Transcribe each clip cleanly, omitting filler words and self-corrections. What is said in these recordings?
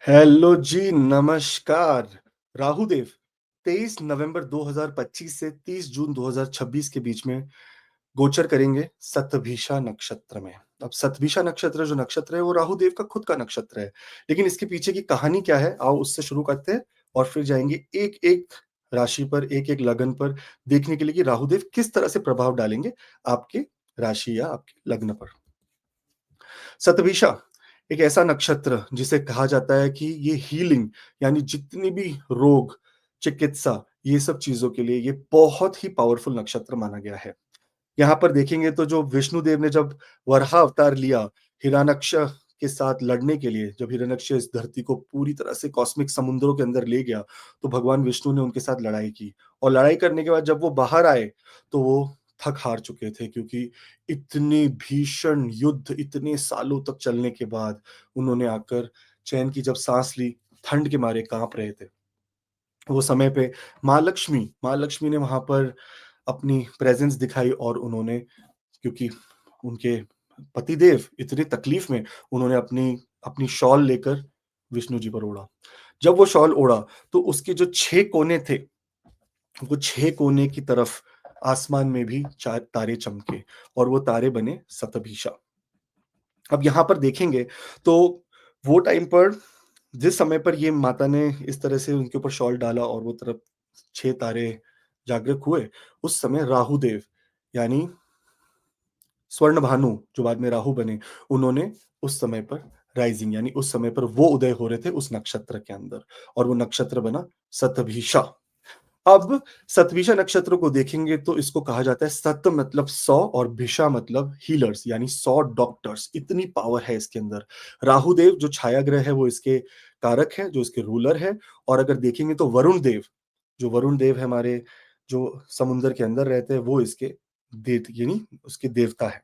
Hello जी, नमस्कार। राहु देव 23 नवंबर 2025 से 30 जून 2026 के बीच में गोचर करेंगे शतभिषा नक्षत्र में। अब शतभिषा नक्षत्र जो नक्षत्र है वो राहु देव का खुद का नक्षत्र है। लेकिन इसके पीछे की कहानी क्या है, आओ उससे शुरू करते हैं और फिर जाएँगे एक-एक राशि पर, एक-एक लगन पर देखने के लिए कि राहु देव किस तरह से प्रभाव डालेंगे आपके राशि या आपके लग्न पर। शतभिषा एक ऐसा नक्षत्र जिसे कहा जाता है कि ये हीलिंग यानी जितनी भी रोग, चिकित्सा ये सब चीज़ों के लिए ये बहुत ही पावरफुल नक्षत्र माना गया है। यहाँ पर देखेंगे तो जो विष्णुदेव ने जब वराह अवतार लिया हिरण्यक्ष के साथ लड़ने के लिए, जब हिरण्यक्ष इस धरती को पूरी तरह से कॉस्मिक समुद्रों के अंदर ले गया, तो भगवान विष्णु ने उनके साथ लड़ाई की और लड़ाई करने के बाद जब वो बाहर आए, तो वो थक हार चुके थे क्योंकि इतनी भीषण युद्ध इतने सालों तक चलने के बाद उन्होंने आकर चैन की जब साँस ली, ठंड के मारे काँप रहे थे। वो समय पे माँ लक्ष्मी ने वहाँ पर अपनी प्रेज़ेंस दिखाई और उन्होंने क्योंकि उनके पतिदेव इतनी तकलीफ में उन्होंने अपनी अपनी शॉल लेकर विष्णु जी पर ओढ़ा। जब वो शॉल ओढ़ा तो उसके जो 6 कोने थे, वो 6 कोने की तरफ आसमान में भी 4 तारे चमके और वो तारे बने शतभिषा। अब यहाँ पर देखेंगे तो वो टाइम पर जिस समय पर ये माता ने इस तरह से उनके ऊपर शॉल डाला और वो तरफ 6 तारे जागृत हुए, उस समय राहु देव यानी स्वर्णभानु जो बाद में राहु बने, उन्होंने उस समय पर राइज़िंग यानी उस समय पर वो उदय हो रहे थे उस नक्षत्र के अंदर और वो नक्षत्र बना शतभिषा। अब शतभिषा नक्षत्र को देखेंगे तो इसको कहा जाता है शत मतलब 100 और भिषा मतलब हीलर्स यानी 100 डॉक्टर्स, इतनी पावर है इसके अंदर। राहुदेव जो छाया ग्रह है वो इसके कारक है, जो इसके रूलर है और अगर देखेंगे तो वरुण देव है हमारे जो समुद्र के अंदर रहते हैं वो इसके यानी उसके देवता है।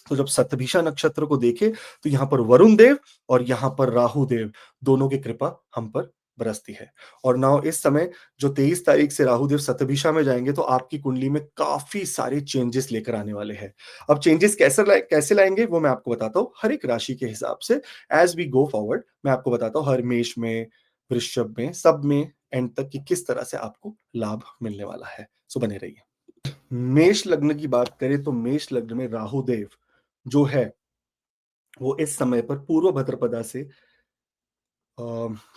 तो जब शतभिषा नक्षत्र को देखें तो यहाँ पर वरुण देव और यहाँ पर राहु देव दोनों की कृपा हम पर बरसती है। और नाउ इस समय जो 23 तारीख से राहु देव शतभिषा में जाएँगे तो आपकी कुंडली में काफ़ी सारे चेंजेस लेकर आने वाले हैं। अब चेंजेस कैसे लाएँगे वो मैं आपको बताता हूँ, हर एक राशि के हिसाब से एज़ वी गो फॉरवर्ड मैं आपको बताता हूँ हर मेष में, वृषभ में, सब में एंड तक कि किस तरह से आपको लाभ मिलने वाला है। सो बने रहिए। मेष लग्न की बात करें तो मेष लग्न में राहु देव जो है वो इस समय पर पूर्व भाद्रपदा से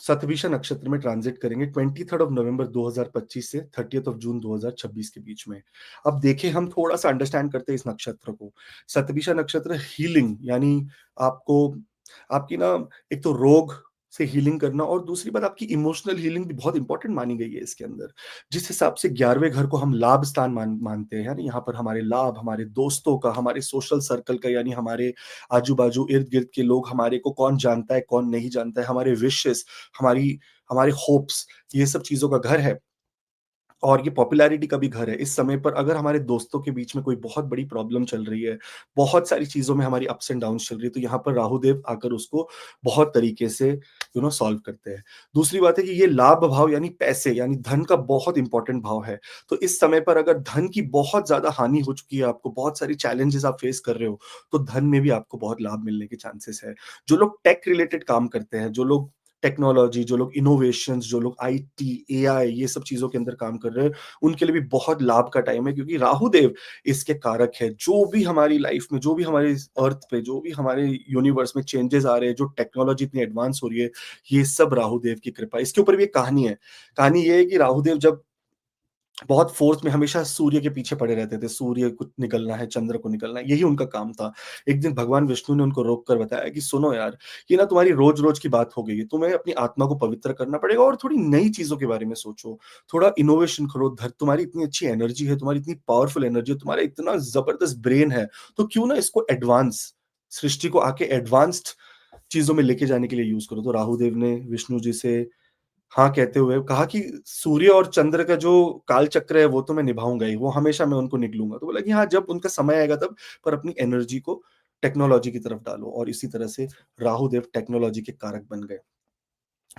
शतभिषा नक्षत्र में ट्रांजिट करेंगे 23 नवंबर 2025 से 30 जून 2026 के बीच में। अब देखें हम थोड़ा-सा अंडरस्टैंड करते हैं इस नक्षत्र को। शतभिषा नक्षत्र हीलिंग यानी आपको आपकी ना एक तो रोग से हीलिंग करना और दूसरी बात आपकी इमोशनल हीलिंग भी बहुत इंपॉर्टेंट मानी गई है इसके अंदर। जिस हिसाब से 11वें घर को हम लाभ स्थान मानते हैं, यानी यहाँ पर हमारे लाभ, हमारे दोस्तों का, हमारे सोशल सर्कल का यानी हमारे आजू-बाजू, इर्द-गिर्द के लोग हमारे को कौन जानता है, कौन नहीं जानता है, हमारे विशेज़, हमारी हमारे होप्स, ये सब चीज़ों का घर है और ये पॉपुलैरिटी का भी घर है। इस समय पर अगर हमारे दोस्तों के बीच में कोई बहुत बड़ी प्रॉब्लम चल रही है, बहुत सारी चीज़ों में हमारी अप्स एंड डाउन्स चल रही है, तो यहाँ पर राहुदेव आकर उसको बहुत तरीके से सॉल्व करते हैं। दूसरी बात है कि ये लाभ भाव यानी पैसे, यानी धन का बहुत इंपॉर्टेंट भाव है। तो इस समय पर अगर धन की बहुत ज़्यादा हानि हो चुकी है आपको, बहुत सारी चैलेंजेज़ आप फेस कर रहे हो, तो धन में भी आपको बहुत लाभ मिलने के चांसेस है। जो लोग टेक रिलेटेड काम करते हैं, जो लोग टेक्नोलॉजी, जो लोग इनोवेशंस, जो लोग आईटी, एआई ये सब चीज़ों के अंदर काम कर रहे हैं, उनके लिए भी बहुत लाभ का टाइम है क्योंकि राहु देव इसके कारक है। जो भी हमारी लाइफ में, जो भी हमारे इस अर्थ पे, जो भी हमारे यूनिवर्स में चेंजेज़ आ रहे हैं, जो टेक्नोलॉजी इतनी एडवांस हो रही है, ये सब राहु देव की कृपा है। इसके ऊपर भी एक कहानी है। कहानी ये है कि राहु देव जब बहुत फ़ोर्स में हमेशा सूर्य के पीछे पड़े रहते थे, सूर्य को निकलना है, चंद्र को निकलना है, यही उनका काम था। एक दिन भगवान विष्णु ने उनको रोक कर बताया कि सुनो यार, ये ना तुम्हारी रोज़-रोज़ की बात हो गई है, तुम्हें अपनी आत्मा को पवित्र करना पड़ेगा और थोड़ी नई चीज़ों के बारे में सोचो, थोड़ा इनोवेशन करो, तुम्हारी इतनी अच्छी एनर्जी है, तुम्हारी इतनी पावरफुल एनर्जी है, तुम्हारा इतना ज़बरदस्त ब्रेन है, तो क्यों ना इसको सृष्टि को आके एडवांस्ड चीज़ों में लेके जाने के लिए यूज़ करो। तो राहुदेव ने विष्णु जी से हाँ, कहते हुए कहा कि सूर्य और चंद्र का जो कालचक्र है वो तो मैं निभाऊँगा ही, वो हमेशा मैं उनको निगलूँगा। तो बोला कि हाँ, जब उनका समय आएगा तब, पर अपनी एनर्जी को टेक्नोलॉजी की तरफ डालो और इसी तरह से राहु देव टेक्नोलॉजी के कारक बन गए।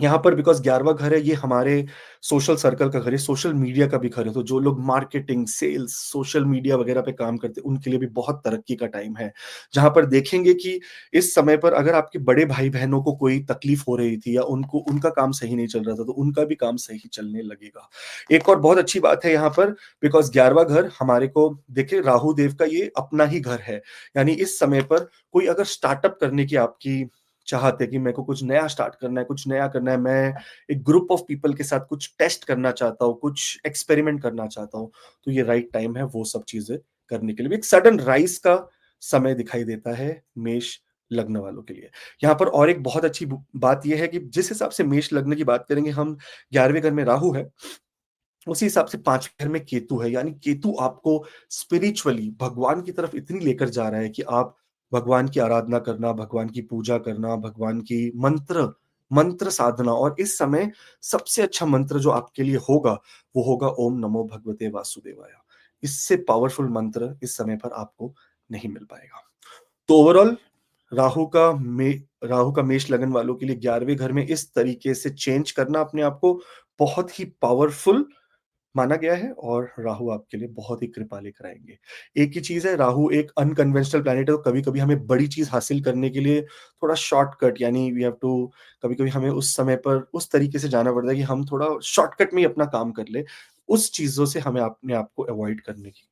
यहाँ पर बिकॉज़ 11वां घर है, ये हमारे सोशल सर्कल का घर है, सोशल मीडिया का भी घर है, तो जो लोग मार्केटिंग, सेल्स, सोशल मीडिया वगैरह पे काम करते हैं, उनके लिए भी बहुत तरक्की का टाइम है। जहाँ पर देखेंगे कि इस समय पर अगर आपके बड़े भाई-बहनों को कोई तकलीफ हो रही थी या उनको उनका काम सही नहीं चल रहा था, तो उनका भी काम सही चलने लगेगा। एक और बहुत अच्छी बात है यहाँ पर बिकॉज़ 11वां घर हमारे को देखिए राहु देव का ये अपना ही घर है। यानी इस समय पर कोई अगर स्टार्टअप करने की आपकी चाहत है कि मेरे को कुछ नया स्टार्ट करना है, कुछ नया करना है, मैं एक ग्रुप ऑफ पीपल के साथ कुछ टेस्ट करना चाहता हूँ, कुछ एक्सपेरिमेंट करना चाहता हूँ, तो ये राइट टाइम है वो सब चीज़ें करने के लिए भी। एक सडन राइज़ का समय दिखाई देता है मेष लग्न वालों के लिए। यहाँ पर और एक बहुत अच्छी बात ये है कि जिस हिसाब से मेष लग्न की बात करेंगे हम, 11वें घर में राहु है, उसी हिसाब से 5वें घर में केतु है, यानी केतु आपको स्पिरिचुअली भगवान की तरफ इतनी लेकर जा रहा है कि आप भगवान की आराधना करना, भगवान की पूजा करना, भगवान की मंत्र मंत्र साधना और इस समय सबसे अच्छा मंत्र जो आपके लिए होगा, वो होगा ओम नमो भगवते वासुदेवाय। इससे पावरफुल मंत्र इस समय पर आपको नहीं मिल पाएगा। तो ओवरऑल राहु का मे राहु का मेष लगन वालों के लिए 11वें घर में इस तरीके से चेंज करना अपने आप को बहुत ही पावरफुल माना गया है और राहु आपके लिए बहुत ही कृपा लेकर आएँगे। एक ही चीज़ है, राहु एक अनकन्वेंशनल प्लैनेट है, तो कभी-कभी हमें बड़ी चीज़ हासिल करने के लिए थोड़ा शॉर्टकट यानी वी हैव टू कभी-कभी हमें उस समय पर उस तरीके से जाना पड़ता है कि हम थोड़ा शॉर्टकट में ही अपना काम कर लें। उस चीज़ों से हमें अपने आप को अवॉइड करने की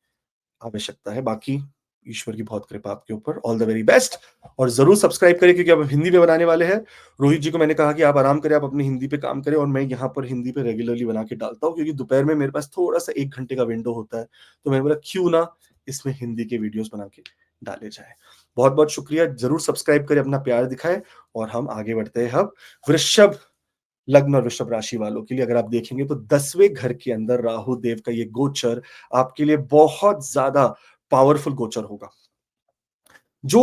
आवश्यकता है। बाकी ईश्वर की बहुत कृपा आपके ऊपर। ऑल द वेरी बेस्ट और ज़रूर सब्सक्राइब करें क्योंकि अब हिंदी में बनाने वाले हैं। रोहित जी को मैंने कहा कि आप आराम करें, आप अपनी हिंदी पे काम करें और मैं यहाँ पर हिंदी पे रेगुलरली बना के डालता हूँ क्योंकि दोपहर में मेरे पास थोड़ा-सा 1 घंटे का विंडो होता है। तो मैंने बोला क्यों ना इसमें हिंदी के वीडियोज़ बना के डाले जाएँ। बहुत-बहुत शुक्रिया, ज़रूर सब्सक्राइब करें, अपना प्यार दिखाएँ और हम आगे बढ़ते हैं अब वृषभ लग्न और वृषभ राशि वालों के लिए अगर आप देखेंगे तो 10वें घर के अंदर राहु देव का ये गोचर आपके लिए बहुत ज़्यादा पावरफुल गोचर होगा। जो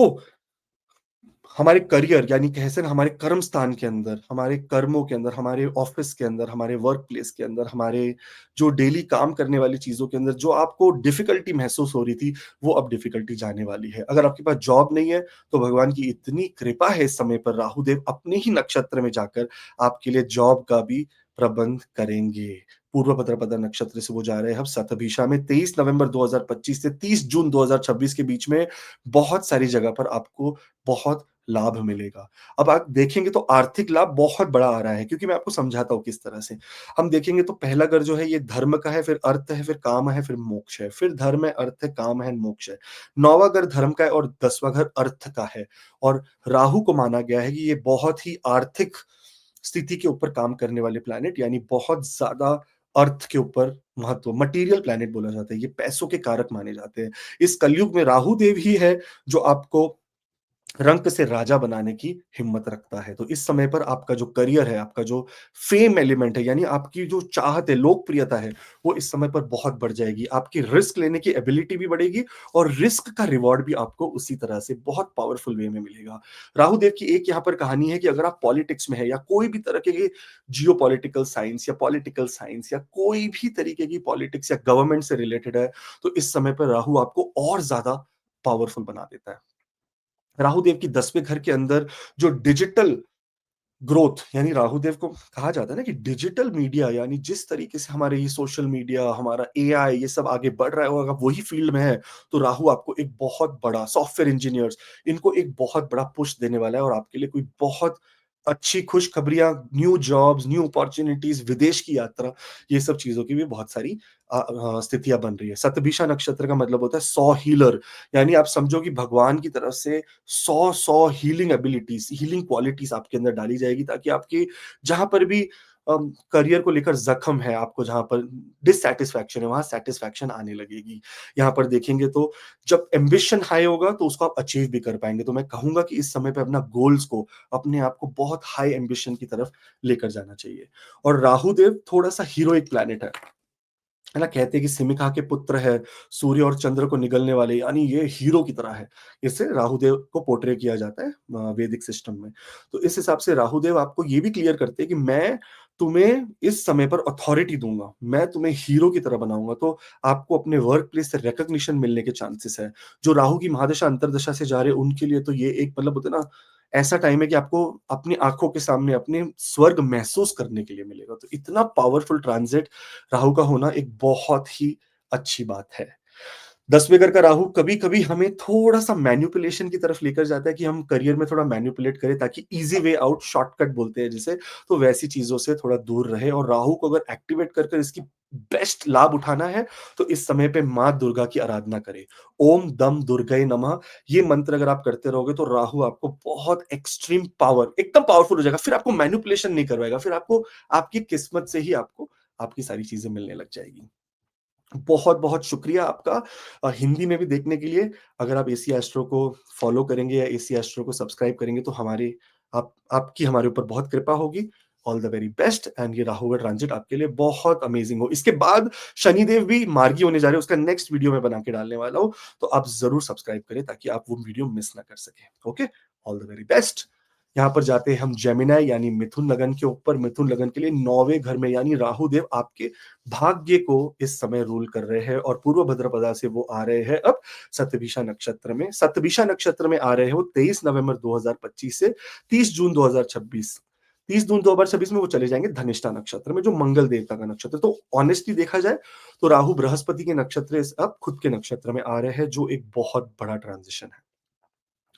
हमारे करियर यानी कह सकते हैं हमारे कर्म स्थान के अंदर, हमारे कर्मों के अंदर, हमारे ऑफ़िस के अंदर, हमारे वर्क प्लेस के अंदर, हमारे जो डेली काम करने वाली चीज़ों के अंदर जो आपको डिफ़िकल्टी महसूस हो रही थी, वो अब डिफ़िकल्टी जाने वाली है। अगर आपके पास जॉब नहीं है, तो भगवान की इतनी कृपा है इस समय पर राहु देव अपने ही नक्षत्र में जाकर आपके लिए जॉब का भी प्रबंध करेंगे। पूर्व भाद्रपद नक्षत्र से वो जा रहे हैं अब शतभिषा में 23 नवंबर 2025 से 30 जून 2026 के बीच में बहुत सारी जगह पर आपको बहुत लाभ मिलेगा। अब आप देखेंगे तो आर्थिक लाभ बहुत बड़ा आ रहा है क्योंकि मैं आपको समझाता हूँ किस तरह से। हम देखेंगे तो पहला घर जो है ये धर्म का है, फिर अर्थ है, फिर काम है, फिर मोक्ष है। फिर धर्म है, अर्थ है, काम है, मोक्ष है। 9वां घर धर्म का है और 10वां घर अर्थ का है और राहु को माना गया है कि ये बहुत ही आर्थिक स्थिति के ऊपर काम करने वाले प्लैनेट यानी बहुत ज़्यादा अर्थ के ऊपर महत्व मटीरियल प्लैनेट बोला जाता है। ये पैसों के कारक माने जाते हैं। इस कलयुग में राहु देव ही है जो आपको रंक से राजा बनाने की हिम्मत रखता है। तो इस समय पर आपका जो करियर है, आपका जो फेम एलिमेंट है, यानी आपकी जो चाहत है, लोकप्रियता है, वो इस समय पर बहुत बढ़ जाएगी। आपकी रिस्क लेने की एबिलिटी भी बढ़ेगी और रिस्क का रिवॉर्ड भी आपको उसी तरह से बहुत पावरफुल वे में मिलेगा। राहु देव की एक यहाँ पर कहानी है कि अगर आप पॉलिटिक्स में हैं या कोई भी तरह के जियोपॉलिटिकल साइंस या पॉलिटिकल साइंस या कोई भी तरीके की पॉलिटिक्स या गवर्नमेंट से रिलेटेड है, तो इस समय पर राहु आपको और ज़्यादा पावरफुल बना देता है। राहुदेव की 10वें घर के अंदर जो डिजिटल ग्रोथ यानी राहुदेव को कहा जाता है ना कि डिजिटल मीडिया यानी जिस तरीके से हमारे ये सोशल मीडिया, हमारा एआई ये सब आगे बढ़ रहा है और अगर वही फील्ड में है, तो राहु आपको एक बहुत बड़ा सॉफ्टवेयर इंजीनियर्स इनको एक बहुत बड़ा पुश देने वाला है और आपके लिए कोई बहुत अच्छी खुशखबरियाँ, न्यू जॉब्स, न्यू अपॉर्च्युनिटीज़, विदेश की यात्रा, ये सब चीज़ों की भी बहुत सारी स्थितियाँ बन रही है। शतभिषा नक्षत्र का मतलब होता है 100 हीलर यानी आप समझो कि भगवान की तरफ से 100 हीलिंग एबिलिटीज़, हीलिंग क्वालिटीज़ आपके अंदर डाली जाएगी ताकि आपके जहाँ पर भी करियर को लेकर ज़ख्म है, आपको जहाँ पर डिससैटिस्फैक्शन है, वहाँ सैटिस्फैक्शन आने लगेगी। यहाँ पर देखेंगे तो जब एम्बिशन हाई होगा तो उसको आप अचीव भी कर पाएँगे। तो मैं कहूँगा कि इस समय पे अपना गोल्स को, अपने आप को बहुत हाई एम्बिशन की तरफ लेकर जाना चाहिए। और राहु देव थोड़ा-सा हीरोइक प्लैनेट है ना? कहते हैं कि सिमिका के पुत्र है, सूर्य और चंद्र को निगलने वाले यानी ये हीरो की तरह है। इससे राहुदेव को पोर्ट्रे किया जाता है वैदिक सिस्टम में। तो इस हिसाब से राहुदेव आपको ये भी क्लियर करते हैं कि मैं तुम्हें इस समय पर अथॉरिटी दूँगा, मैं तुम्हें हीरो की तरह बनाऊँगा। तो आपको अपने वर्क प्लेस से रिकॉग्निशन मिलने के चांसेस है। जो राहु की महादशा, अंतर्दशा से जा रहे हैं उनके लिए तो ये एक मतलब होता है ना ऐसा टाइम है कि आपको अपनी आँखों के सामने अपने स्वर्ग महसूस करने के लिए मिलेगा। तो इतना पावरफुल ट्रांज़िट राहु का होना एक बहुत ही अच्छी बात है। 10वें घर का राहु कभी-कभी हमें थोड़ा-सा मैनिपुलेशन की तरफ लेकर जाता है कि हम करियर में थोड़ा मैनिपुलेट करें ताकि ईज़ी वे आउट शॉर्टकट बोलते हैं जिसे, तो वैसी चीज़ों से थोड़ा दूर रहें और राहु को अगर एक्टिवेट कर कर इसकी बेस्ट लाभ उठाना है, तो इस समय पे माँ दुर्गा की आराधना करें। ओम दम दुर्गाय नमः ये मंत्र अगर आप करते रहोगे तो राहु आपको बहुत एक्सट्रीम पावर एकदम पावरफुल हो जाएगा। फिर आपको मैनिपुलेशन नहीं करवाएगा, फिर आपको आपकी किस्मत से ही आपको आपकी सारी चीज़ें मिलने लग जाएगी। बहुत-बहुत शुक्रिया आपका हिंदी में भी देखने के लिए। अगर आप एसी एस्ट्रो को फ़ॉलो करेंगे या एसी एस्ट्रो को सब्सक्राइब करेंगे तो हमारी आप आपकी हमारे ऊपर बहुत कृपा होगी। All the very best and ये राहु का ट्रांज़िट आपके लिए बहुत अमेज़िंग हो। इसके बाद शनिदेव भी मार्गी होने जा रहे हैं, उसका नेक्स्ट वीडियो मैं बना के डालने वाला हूँ, तो आप ज़रूर सब्सक्राइब करें ताकि आप वो वीडियो मिस ना कर सकें। Okay? All the very best. यहाँ पर जाते हैं हम जेमिनी यानी मिथुन लगन के ऊपर। मिथुन लगन के लिए 9वें घर में यानी राहु देव आपके भाग्य को इस समय रूल कर रहे हैं और पूर्व भद्रपदा से वो आ रहे हैं अब शतभिषा नक्षत्र में। शतभिषा नक्षत्र में आ रहे हैं वो 23 नवंबर 2025 से 30 जून 2026। 30 जून 2026 में वो चले जाएंगे धनिष्ठा नक्षत्र में जो मंगल देवता का नक्षत्र है। तो ऑनेस्टली देखा जाए तो राहु बृहस्पति के नक्षत्र से अब खुद के नक्षत्र में आ रहे हैं जो एक बहुत बड़ा ट्रांजिशन है।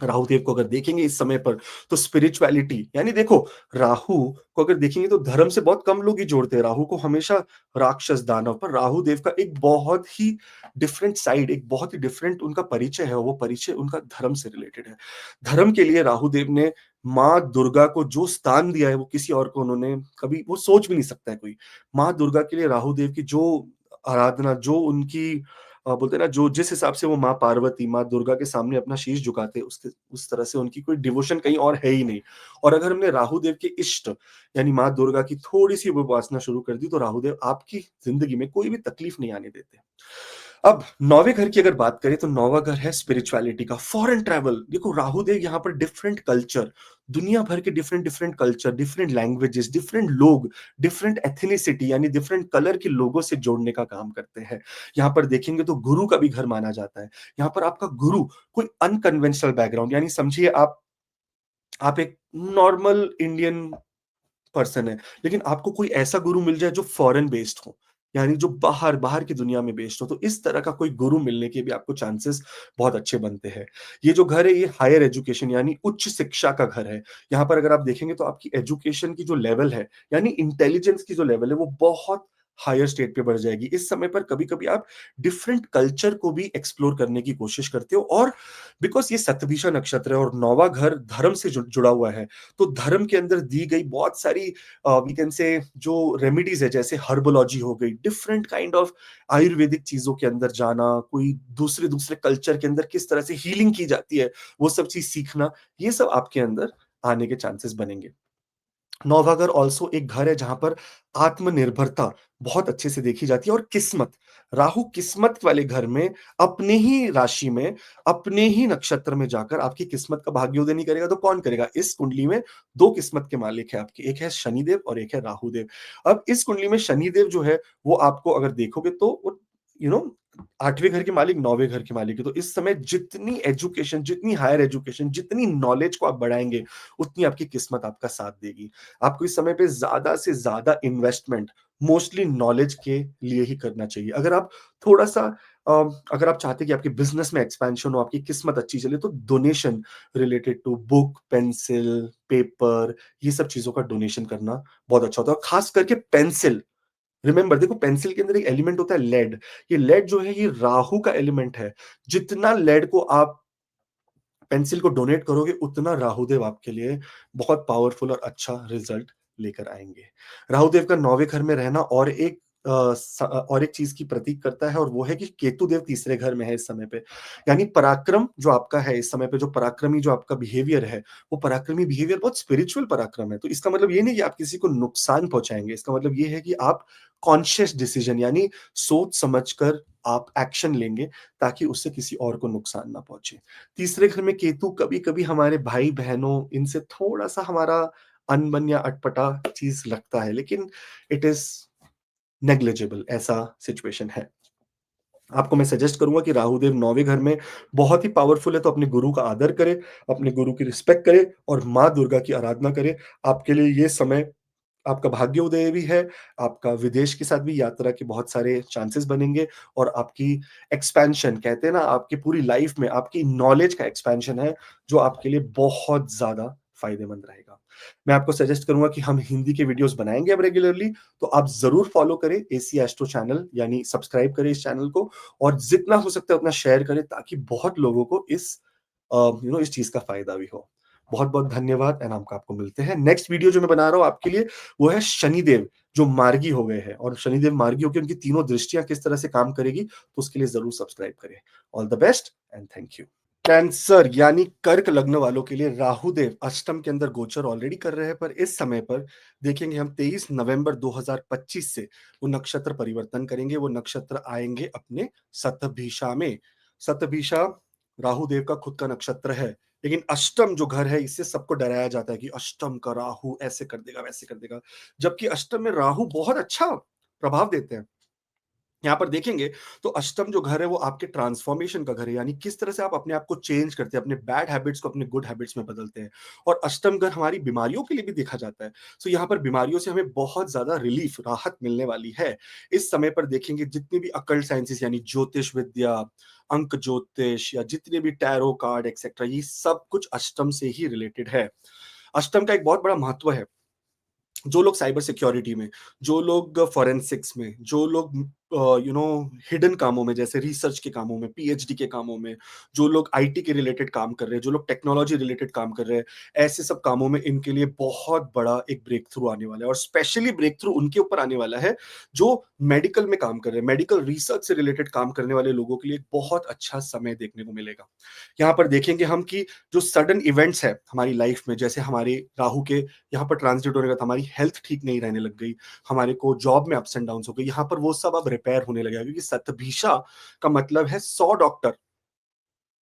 राहु देव को अगर देखेंगे इस समय पर तो स्पिरिचुअलिटी यानी देखो राहु को अगर देखेंगे तो धर्म से बहुत कम लोग ही जोड़ते हैं राहु को हमेशा राक्षस दानव पर राहु देव का एक बहुत ही डिफरेंट साइड एक बहुत ही डिफरेंट उनका परिचय है वो परिचय उनका धर्म से रिलेटेड है धर्म के लिए राहु देव ने माँ दुर्गा को जो स्थान दिया है वो किसी और को उन्होंने कभी वो सोच भी नहीं सकता है कोई माँ दुर्गा के लिए राहु देव की जो आराधना जो उनकी बोलते हैं ना जो जिस हिसाब से वो माँ पार्वती, माँ दुर्गा के सामने अपना शीश झुकाते हैं, उसके उस तरह से उनकी कोई डिवोशन कहीं और है ही नहीं। और अगर हमने राहु देव के इष्ट यानी माँ दुर्गा की थोड़ी-सी उपासना शुरू कर दी, तो राहु देव आपकी ज़िंदगी में कोई भी तकलीफ नहीं आने देते। अब 9वें घर की अगर बात करें तो 9वां घर है स्पिरिचुअलिटी का, फॉरेन ट्रैवल। देखो राहु देव यहाँ पर डिफरेंट कल्चर, दुनिया भर के different different culture, different languages, different लोग, डिफरेंट एथनिसिटी यानी डिफरेंट कलर के लोगों से जोड़ने का काम करते हैं। यहाँ पर देखेंगे तो गुरु का भी घर माना जाता है। यहाँ पर आपका गुरु कोई अनकन्वेंशनल बैकग्राउंड यानी समझिए आप एक नॉर्मल इंडियन पर्सन है, लेकिन आपको कोई ऐसा गुरु मिल जाए जो फॉरेन बेस्ड हो, यानी जो बाहर बाहर की दुनिया में बेस्ड हो, तो इस तरह का कोई गुरु मिलने के भी आपको चांसेस बहुत अच्छे बनते हैं। ये जो घर है ये हायर एजुकेशन यानी उच्च शिक्षा का घर है। यहाँ पर अगर आप देखेंगे तो आपकी एजुकेशन की जो लेवल है, यानी इंटेलिजेंस की जो लेवल है वो बहुत हायर स्टेट पे बढ़ जाएगी। इस समय पर कभी-कभी आप डिफरेंट कल्चर को भी एक्सप्लोर करने की कोशिश करते हो और बिकॉज़ ये शतभिषा नक्षत्र है और 9वां घर धर्म से जुड़ा हुआ है, तो धर्म के अंदर दी गई बहुत सारी वी कैन से जो रेमेडीज है जैसे हर्बोलॉजी हो गई डिफरेंट काइंड ऑफ आयुर्वेदिक चीजों के अंदर जाना कोई दूसरे दूसरे कल्चर के अंदर किस तरह से हीलिंग की जाती है वो सब चीज सीखना ये सब आपके अंदर आने के चांसेस बनेंगे नौवा घर ऑल्सो एक घर है जहां पर आत्मनिर्भरता बहुत अच्छे से देखी जाती है और किस्मत राहु किस्मत वाले घर में अपने ही राशि में अपने ही नक्षत्र में जाकर आपकी किस्मत का भाग्योदय नहीं करेगा तो कौन करेगा इस कुंडली में दो किस्मत के मालिक है आपके एक है शनिदेव और एक है राहुदेव अब इस कुंडली में शनिदेव जो है वो आपको अगर देखोगे तो वो यू नो 8वें घर के मालिक 9वें घर के मालिक है तो इस समय जितनी एजुकेशन जितनी हायर एजुकेशन जितनी नॉलेज को आप बढ़ाएंगे उतनी आपकी किस्मत आपका साथ देगी आपको इस समय पे ज़्यादा से ज़्यादा इन्वेस्टमेंट मोस्टली नॉलेज के लिए ही करना चाहिए। अगर आप थोड़ा-सा अ, अगर आप चाहते हैं कि आपके बिज़नेस में एक्सपेंशन हो, आपकी किस्मत अच्छी चले, तो donation related to book, pencil, paper ये सब चीज़ों का डोनेशन करना बहुत अच्छा होता है। और खास करके पेंसिल, रिमेंबर देखो पेंसिल के अंदर एक एलिमेंट होता है लेड। ये लेड जो है ये राहु का एलिमेंट है। जितना लेड को आप पेंसिल को डोनेट करोगे उतना राहुदेव आपके लिए बहुत पावरफुल और अच्छा रिजल्ट लेकर आएँगे। राहुदेव का 9वें घर में रहना और एक चीज़ की प्रतीक करता है और वो है कि केतु देव तीसरे घर में है इस समय पे। यानी पराक्रम जो आपका है इस समय पे जो पराक्रमी जो आपका बिहेवियर है, वो पराक्रमी बिहेवियर बहुत स्पिरिचुअल पराक्रम है। तो इसका मतलब ये नहीं कि आप किसी को नुकसान पहुँचाएँगे, इसका मतलब ये है कि आप कॉन्शियस डिसीजन यानी सोच समझ कर आप एक्शन लेंगे ताकि उससे किसी और को नुकसान ना पहुँचे। तीसरे घर में केतु कभी-कभी हमारे भाई-बहनों इनसे थोड़ा-सा हमारा अनबन या अटपटा चीज़ लगता है, लेकिन इट इज़ नेग्लिजिबल ऐसा सिचुएशन है। आपको मैं सजेस्ट करूँगा कि राहु देव 9वें घर में बहुत ही पावरफुल है, तो अपने गुरु का आदर करें, अपने गुरु की रिस्पेक्ट करें और माँ दुर्गा की आराधना करें। आपके लिए ये समय आपका भाग्योदय भी है, आपका विदेश के साथ भी यात्रा के बहुत सारे चांसेस बनेंगे और आपकी एक्सपेंशन कहते हैं ना, आपकी पूरी लाइफ में आपकी नॉलेज का एक्सपेंशन है, जो आपके लिए बहुत ज़्यादा फ़ायदेमंद रहेगा। मैं आपको सजेस्ट करूँगा कि हम हिंदी के वीडियोज़ बनाएँगे अब रेगुलरली, तो आप ज़रूर फ़ॉलो करें एसी एस्ट्रो चैनल, यानी सब्सक्राइब करें इस चैनल को और जितना हो सकता है उतना शेयर करें, ताकि बहुत लोगों को इस चीज़ का फ़ायदा भी हो। बहुत-बहुत धन्यवाद एंड हम आपको मिलते हैं। नेक्स्ट वीडियो जो मैं बना रहा हूँ आपके लिए, वो है शनिदेव, जो मार्गी हो गए हैं और शनिदेव मार्गी होके उनकी तीनों दृष्टियाँ किस तरह से काम करेगी, तो उसके लिए ज़रूर सब्सक्राइब करें। All the best and thank you. Cancer यानी कर्क लग्न वालों के लिए राहु देव अष्टम के अंदर गोचर ऑलरेडी कर रहे हैं, पर इस समय पर देखेंगे हम 23 नवंबर 2025 से वो नक्षत्र परिवर्तन करेंगे, वो नक्षत्र आएँगे अपने शतभिषा में। शतभिषा राहु देव का खुद का नक्षत्र है, लेकिन अष्टम जो घर है, इससे सबको डराया जाता है कि अष्टम का राहु ऐसे कर देगा, वैसे कर देगा। जबकि अष्टम में राहु बहुत अच्छा प्रभाव देते हैं। यहाँ पर देखेंगे तो अष्टम जो घर है वो आपके ट्रांसफॉर्मेशन का घर है, यानी किस तरह से आप अपने आप को चेंज करते हैं, अपने बैड हैबिट्स को अपने गुड हैबिट्स में बदलते हैं। और अष्टम घर हमारी बीमारियों के लिए भी देखा जाता है। सो यहाँ पर बीमारियों से हमें बहुत ज्यादा रिलीफ राहत मिलने वाली है। इस समय पर देखेंगे जितनी भी अकल्ट साइंसेस यानी ज्योतिष विद्या, अंक ज्योतिष या जितने भी टैरो कार्ड एक्सेट्रा, ये सब कुछ अष्टम से ही रिलेटेड है। अष्टम का एक बहुत बड़ा महत्व है। जो लोग साइबर सिक्योरिटी में, जो लोग फॉरेंसिक्स में, जो लोग हिडन कामों में जैसे रिसर्च के कामों में, पीएचडी के कामों में, जो लोग आईटी के रिलेटेड काम कर रहे हैं, जो लोग टेक्नोलॉजी रिलेटेड काम कर रहे हैं, ऐसे सब कामों में इनके लिए बहुत बड़ा एक ब्रेक थ्रू आने वाला है। और स्पेशली ब्रेक थ्रू उनके ऊपर आने वाला है जो मेडिकल में काम कर रहे हैं, मेडिकल रिसर्च से रिलेटेड काम करने वाले लोगों के लिए एक बहुत अच्छा समय देखने को मिलेगा। यहाँ पर देखेंगे हम कि जो सडन इवेंट्स है हमारी लाइफ में, जैसे हमारे राहु के यहाँ पर ट्रांजिट होने का था, हमारी हेल्थ ठीक नहीं रहने लग गई, हमारे को जॉब में अप्स एंड डाउन्स हो गए, यहाँ पर वो सब अब रिपेयर होने लगेगा, क्योंकि शतभिषा का मतलब है 100 डॉक्टर।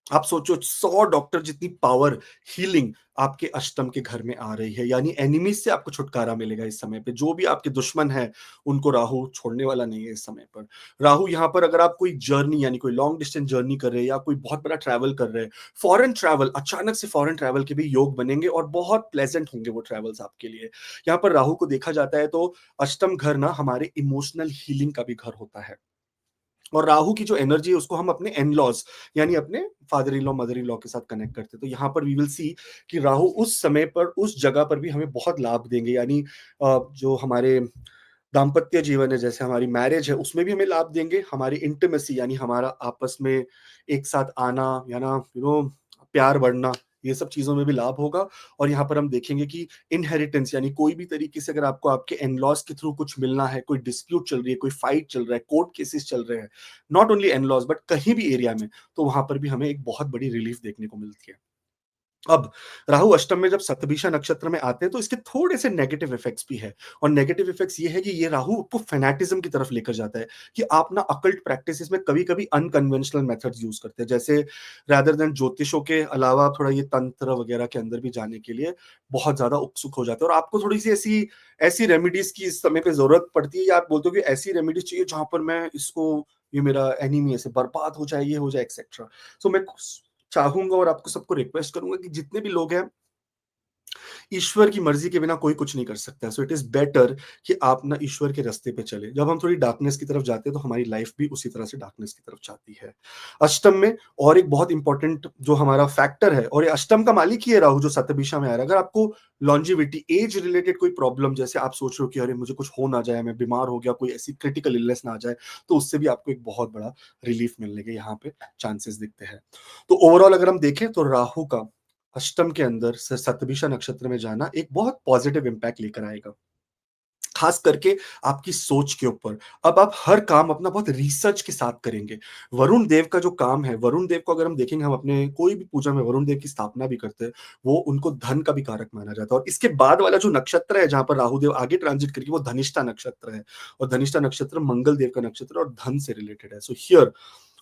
आप सोचो 100 डॉक्टर जितनी पावर, हीलिंग आपके अष्टम के घर में आ रही है, यानी एनिमीज से आपको छुटकारा मिलेगा इस समय पे। जो भी आपके दुश्मन है, उनको राहु छोड़ने वाला नहीं है इस समय पर। राहु यहाँ पर अगर आप कोई जर्नी यानी कोई लॉन्ग डिस्टेंस जर्नी कर रहे हैं या कोई बहुत बड़ा ट्रैवल कर रहे हैं, फॉरेन ट्रैवल, अचानक से फॉरेन ट्रैवल के भी योग बनेंगे और बहुत प्लेजेंट होंगे वो ट्रैवल्स आपके लिए। यहाँ पर राहु को देखा जाता है तो अष्टम घर ना हमारे इमोशनल हीलिंग का भी घर होता है। और राहु की जो एनर्जी है उसको हम अपने इन-लॉज़ यानी अपने father in law, mother in law के साथ कनेक्ट करते हैं। तो यहाँ पर वी विल सी कि राहु उस समय पर, उस जगह पर भी हमें बहुत लाभ देंगे, यानी जो हमारे दाम्पत्य जीवन है, जैसे हमारी मैरिज है, उसमें भी हमें लाभ देंगे। हमारी इंटिमेसी यानी हमारा आपस में एक साथ आना या ना प्यार बढ़ना, ये सब चीज़ों में भी लाभ होगा। और यहाँ पर हम देखेंगे कि इनहेरिटेंस यानी कोई भी तरीके से अगर आपको आपके इन-लॉज़ के थ्रू कुछ मिलना है, कोई डिस्प्यूट चल रही है, कोई फाइट चल रहा है, कोर्ट केसेस चल रहे हैं, नॉट ओनली इन-लॉज़ बट कहीं भी एरिया में, तो वहाँ पर भी हमें एक बहुत बड़ी रिलीफ देखने को मिलती है। अब राहु अष्टम में जब शतभिषा नक्षत्र में आते हैं तो इसके थोड़े से नेगेटिव इफेक्ट्स भी है। और नेगेटिव इफेक्ट्स ये है कि ये राहु आपको फैनेटिज्म की तरफ लेकर जाता है, कि आप ना अकल्ट प्रैक्टिसेस में कभी-कभी अनकन्वेंशनल मेथड्स यूज़ करते हैं। जैसे रादर देन ज्योतिषों के अलावा आप थोड़ा ये तंत्र वगैरह के अंदर भी जाने के लिए बहुत ज़्यादा उत्सुक हो जाते हैं और आपको थोड़ी-सी ऐसी ऐसी रेमेडीज़ की इस समय पे ज़रूरत पड़ती है, या आप बोलते हो कि ऐसी रेमेडीज़ चाहिए जहाँ पर मैं इसको, ये मेरा एनिमी ऐसे बर्बाद हो जाए, ये हो जाए एक्सेट्रा। सो मैं चाहूँगा और आपको सबको रिक्वेस्ट करूँगा कि जितने भी लोग हैं, ईश्वर की मर्ज़ी के बिना कोई कुछ नहीं कर सकता है। सो इट इज़ बेटर कि आप ना ईश्वर के रास्ते पे चलें। जब हम थोड़ी डार्कनेस की तरफ जाते हैं, तो हमारी लाइफ़ भी उसी तरह से डार्कनेस की तरफ जाती है। अष्टम में और एक बहुत इम्पोर्टेंट जो हमारा फैक्टर है, और ये अष्टम का मालिक ही है राहु, जो शतभिषा में आ रहा है। अगर आपको लॉन्जेविटी, एज रिलेटेड कोई प्रॉब्लम, जैसे आप सोच रहे हो कि अरे मुझे कुछ हो ना जाए, मैं बीमार हो गया, कोई ऐसी क्रिटिकल इलनेस ना आ जाए, तो उससे भी आपको एक बहुत बड़ा रिलीफ मिलने के यहाँ पे चांसेस दिखते हैं। तो ओवरऑल अगर हम देखें तो राहु का अष्टम के अंदर शतभिषा नक्षत्र में जाना एक बहुत पॉजिटिव इम्पैक्ट लेकर आएगा, खास करके आपकी सोच के ऊपर। अब आप हर काम अपना बहुत रिसर्च के साथ करेंगे। वरुण देव का जो काम है, वरुण देव को अगर हम देखेंगे, हम अपने कोई भी पूजा में वरुण देव की स्थापना भी करते हैं, वो उनको धन का भी कारक माना जाता है। और इसके बाद वाला जो नक्षत्र है जहाँ पर राहु देव आगे ट्रांजिट करेंगे, वो धनिष्ठा नक्षत्र है। और धनिष्ठा नक्षत्र मंगल देव का नक्षत्र है और धन से रिलेटेड है। सो हियर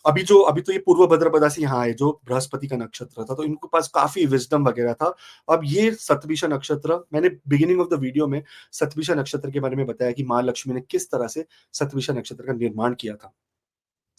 अभी तो ये पूर्व भद्रपदा से यहाँ आए, जो बृहस्पति का नक्षत्र था, तो इनके पास काफ़ी विज़डम वगैरह था। अब ये शतभिषा नक्षत्र, मैंने बिगिनिंग ऑफ द वीडियो में शतभिषा नक्षत्र के बारे में बताया कि माँ लक्ष्मी ने किस तरह से शतभिषा नक्षत्र का निर्माण किया था।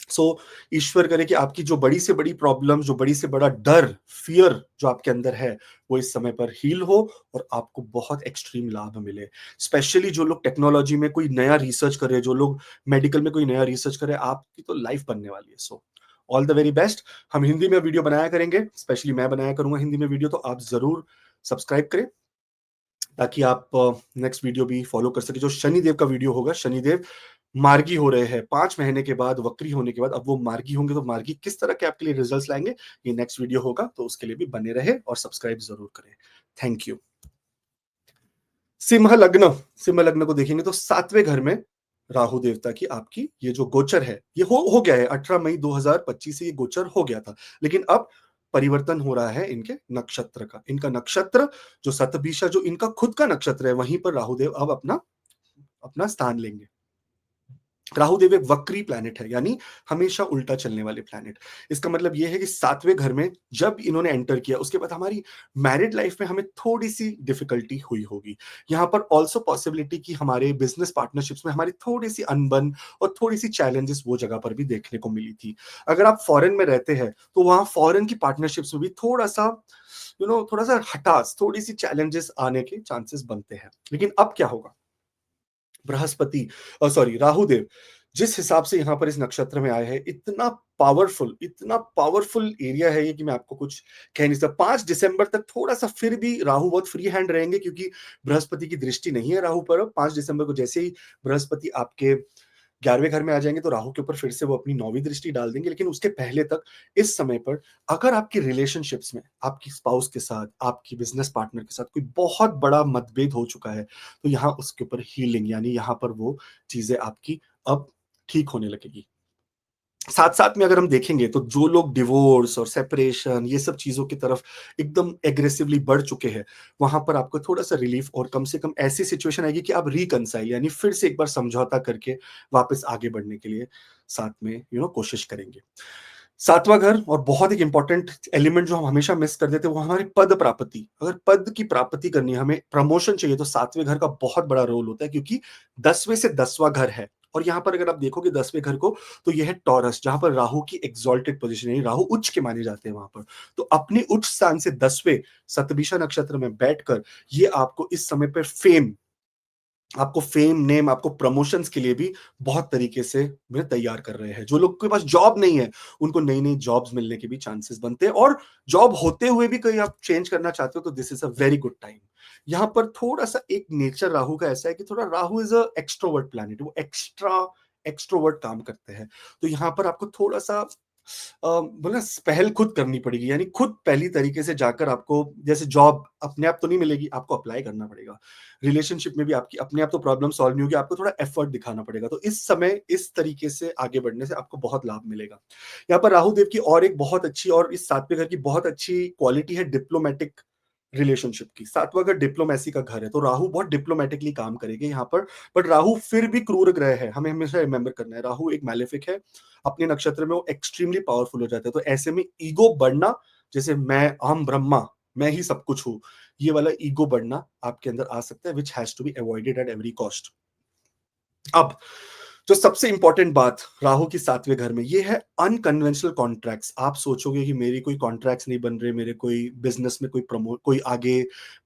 सो ईश्वर करे कि आपकी जो बड़ी से बड़ी प्रॉब्लम, जो बड़ी से बड़ा डर, फ़ियर जो आपके अंदर है, वो इस समय पर हील हो और आपको बहुत एक्सट्रीम लाभ मिले। स्पेशली जो लोग टेक्नोलॉजी में कोई नया रिसर्च कर रहे हैं, जो लोग मेडिकल में कोई नया रिसर्च कर रहे हैं, आपकी तो लाइफ बनने वाली है। So all the very best. हम हिंदी में वीडियो बनाया करेंगे, स्पेशली मैं बनाया करूँगा हिंदी में वीडियो, तो आप ज़रूर सब्सक्राइब करें। ताकि आप नेक्स्ट वीडियो भी फॉलो कर सकें। जो शनिदेव का वीडियो होगा, शनिदेव मार्गी हो रहे हैं 5 महीने के बाद, वक्री होने के बाद अब वो मार्गी होंगे, तो मार्गी किस तरह के आपके लिए रिजल्ट्स लाएँगे, ये नेक्स्ट वीडियो होगा, तो उसके लिए भी बने रहें और सब्सक्राइब ज़रूर करें। Thank you. सिंह लग्न, सिंह लग्न को देखेंगे तो 7वें घर में राहु देवता की आपकी ये जो गोचर है, ये हो गया है 18 मई 2025 से ये गोचर हो गया था। लेकिन अब परिवर्तन हो रहा है इनके नक्षत्र का। इनका नक्षत्र जो शतभिषा जो इनका खुद का नक्षत्र है, वहीं पर राहु देव अब अपना अपना स्थान लेंगे। राहु देव एक वक्री प्लैनेट है, यानी हमेशा उल्टा चलने वाले प्लैनेट। इसका मतलब ये है कि 7वें घर में जब इन्होंने एंटर किया, उसके बाद हमारी मैरिड लाइफ में हमें थोड़ी-सी डिफिकल्टी हुई होगी। यहाँ पर आल्सो पॉसिबिलिटी कि हमारे बिज़नेस पार्टनरशिप्स में हमारी थोड़ी-सी अनबन और थोड़ी-सी चैलेंजेस वो जगह पर भी देखने को मिली थी। अगर आप फॉरेन में रहते हैं, तो वहाँ फॉरेन की पार्टनरशिप्स में भी थोड़ा-सा थोड़ा-सा हठास, थोड़ी-सी चैलेंजेस आने के चांसेस बनते हैं। लेकिन अब क्या होगा? बृहस्पति सॉरी राहु देव जिस हिसाब से यहाँ पर इस नक्षत्र में आए हैं, इतना पावरफुल एरिया है ये कि मैं आपको कुछ कह नहीं सकता। 5 दिसंबर तक थोड़ा-सा फिर भी राहु बहुत फ्री हैंड रहेंगे, क्योंकि बृहस्पति की दृष्टि नहीं है राहु पर। 5 दिसंबर को जैसे ही बृहस्पति आपके 11वें घर में आ जाएँगे, तो राहु के ऊपर फिर से वो अपनी 9वीं दृष्टि डाल देंगे। लेकिन उसके पहले तक इस समय पर अगर आपकी रिलेशनशिप्स में, आपकी स्पाउस के साथ, आपकी बिज़नेस पार्टनर के साथ कोई बहुत बड़ा मतभेद हो चुका है, तो यहाँ उसके ऊपर हीलिंग, यानी यहाँ पर वो चीज़ें आपकी अब ठीक होने लगेगी। साथ-साथ में अगर हम देखेंगे, तो जो लोग डिवोर्स और सेपरेशन ये सब चीज़ों की तरफ एकदम एग्रेसिवली बढ़ चुके हैं, वहाँ पर आपको थोड़ा-सा रिलीफ और कम से कम ऐसी सिचुएशन आएगी कि आप रिकंसाइल, यानी फिर से एक बार समझौता करके वापस आगे बढ़ने के लिए साथ में कोशिश करेंगे। 7वां घर और बहुत एक इम्पोर्टेंट एलिमेंट जो हम हमेशा मिस कर देते हैं, वो हमारी पद प्राप्ति। अगर पद की प्राप्ति करनी है, हमें प्रमोशन चाहिए, तो 7वें घर का बहुत बड़ा रोल होता है, क्योंकि 10वें से 10वां घर है। और यहाँ पर अगर आप देखोगे 10वें घर को, तो यह है टॉरस, जहाँ पर राहु की एक्सॉल्टेड पोज़ीशन है, राहु उच्च के माने जाते हैं वहाँ पर। तो अपने उच्च स्थान से 10वें शतभिषा नक्षत्र में बैठकर ये आपको इस समय पे आपको फेम, नेम, आपको प्रमोशंस के लिए भी बहुत तरीके से तैयार कर रहे हैं। जो लोग के पास जॉब नहीं है, उनको नई-नई जॉब्स मिलने के भी चांसेस बनते हैं, और जॉब होते हुए भी कहीं आप चेंज करना चाहते हो, तो this is a very good time. यहाँ पर थोड़ा-सा एक नेचर राहु का ऐसा है कि थोड़ा Rahu is a extrovert planet, वो एक्सट्रोवर्ट काम करते हैं। तो यहाँ पर आपको थोड़ा-सा बोले पहल खुद करनी पड़ेगी, यानी खुद पहली तरीके से जाकर आपको, जैसे जॉब अपने आप तो नहीं मिलेगी, आपको अप्लाई करना पड़ेगा। रिलेशनशिप में भी आपकी अपने आप तो प्रॉब्लम सॉल्व नहीं होगी, आपको थोड़ा एफर्ट दिखाना पड़ेगा। तो इस समय इस तरीके से आगे बढ़ने से आपको बहुत लाभ मिलेगा। यहाँ पर राहु देव की और एक बहुत अच्छी, और इस 7वें घर की बहुत अच्छी क्वालिटी है डिप्लोमैटिक रिलेशनशिप की। 7वां घर डिप्लोमेसी का घर है, तो राहु बहुत डिप्लोमैटिकली काम करेंगे यहाँ पर। बट राहु फिर भी क्रूर ग्रह है, हमें हमेशा रिमेंबर करना है, राहु एक मैलेफिक है। अपने नक्षत्र में वो एक्सट्रीमली पावरफुल हो जाते हैं, तो ऐसे में ईगो बढ़ना, जैसे मैं अहम ब्रह्मा, मैं ही सब कुछ हूँ, ये वाला ईगो बढ़ना आपके अंदर आ सकता है, which has to be avoided at every cost. अब जो सबसे इंपॉर्टेंट बात राहु की 7वें घर में, ये है अनकन्वेंशनल कॉन्ट्रैक्ट्स। आप सोचोगे कि मेरी कोई कॉन्ट्रैक्ट्स नहीं बन रहे, मेरे कोई बिज़नेस में कोई आगे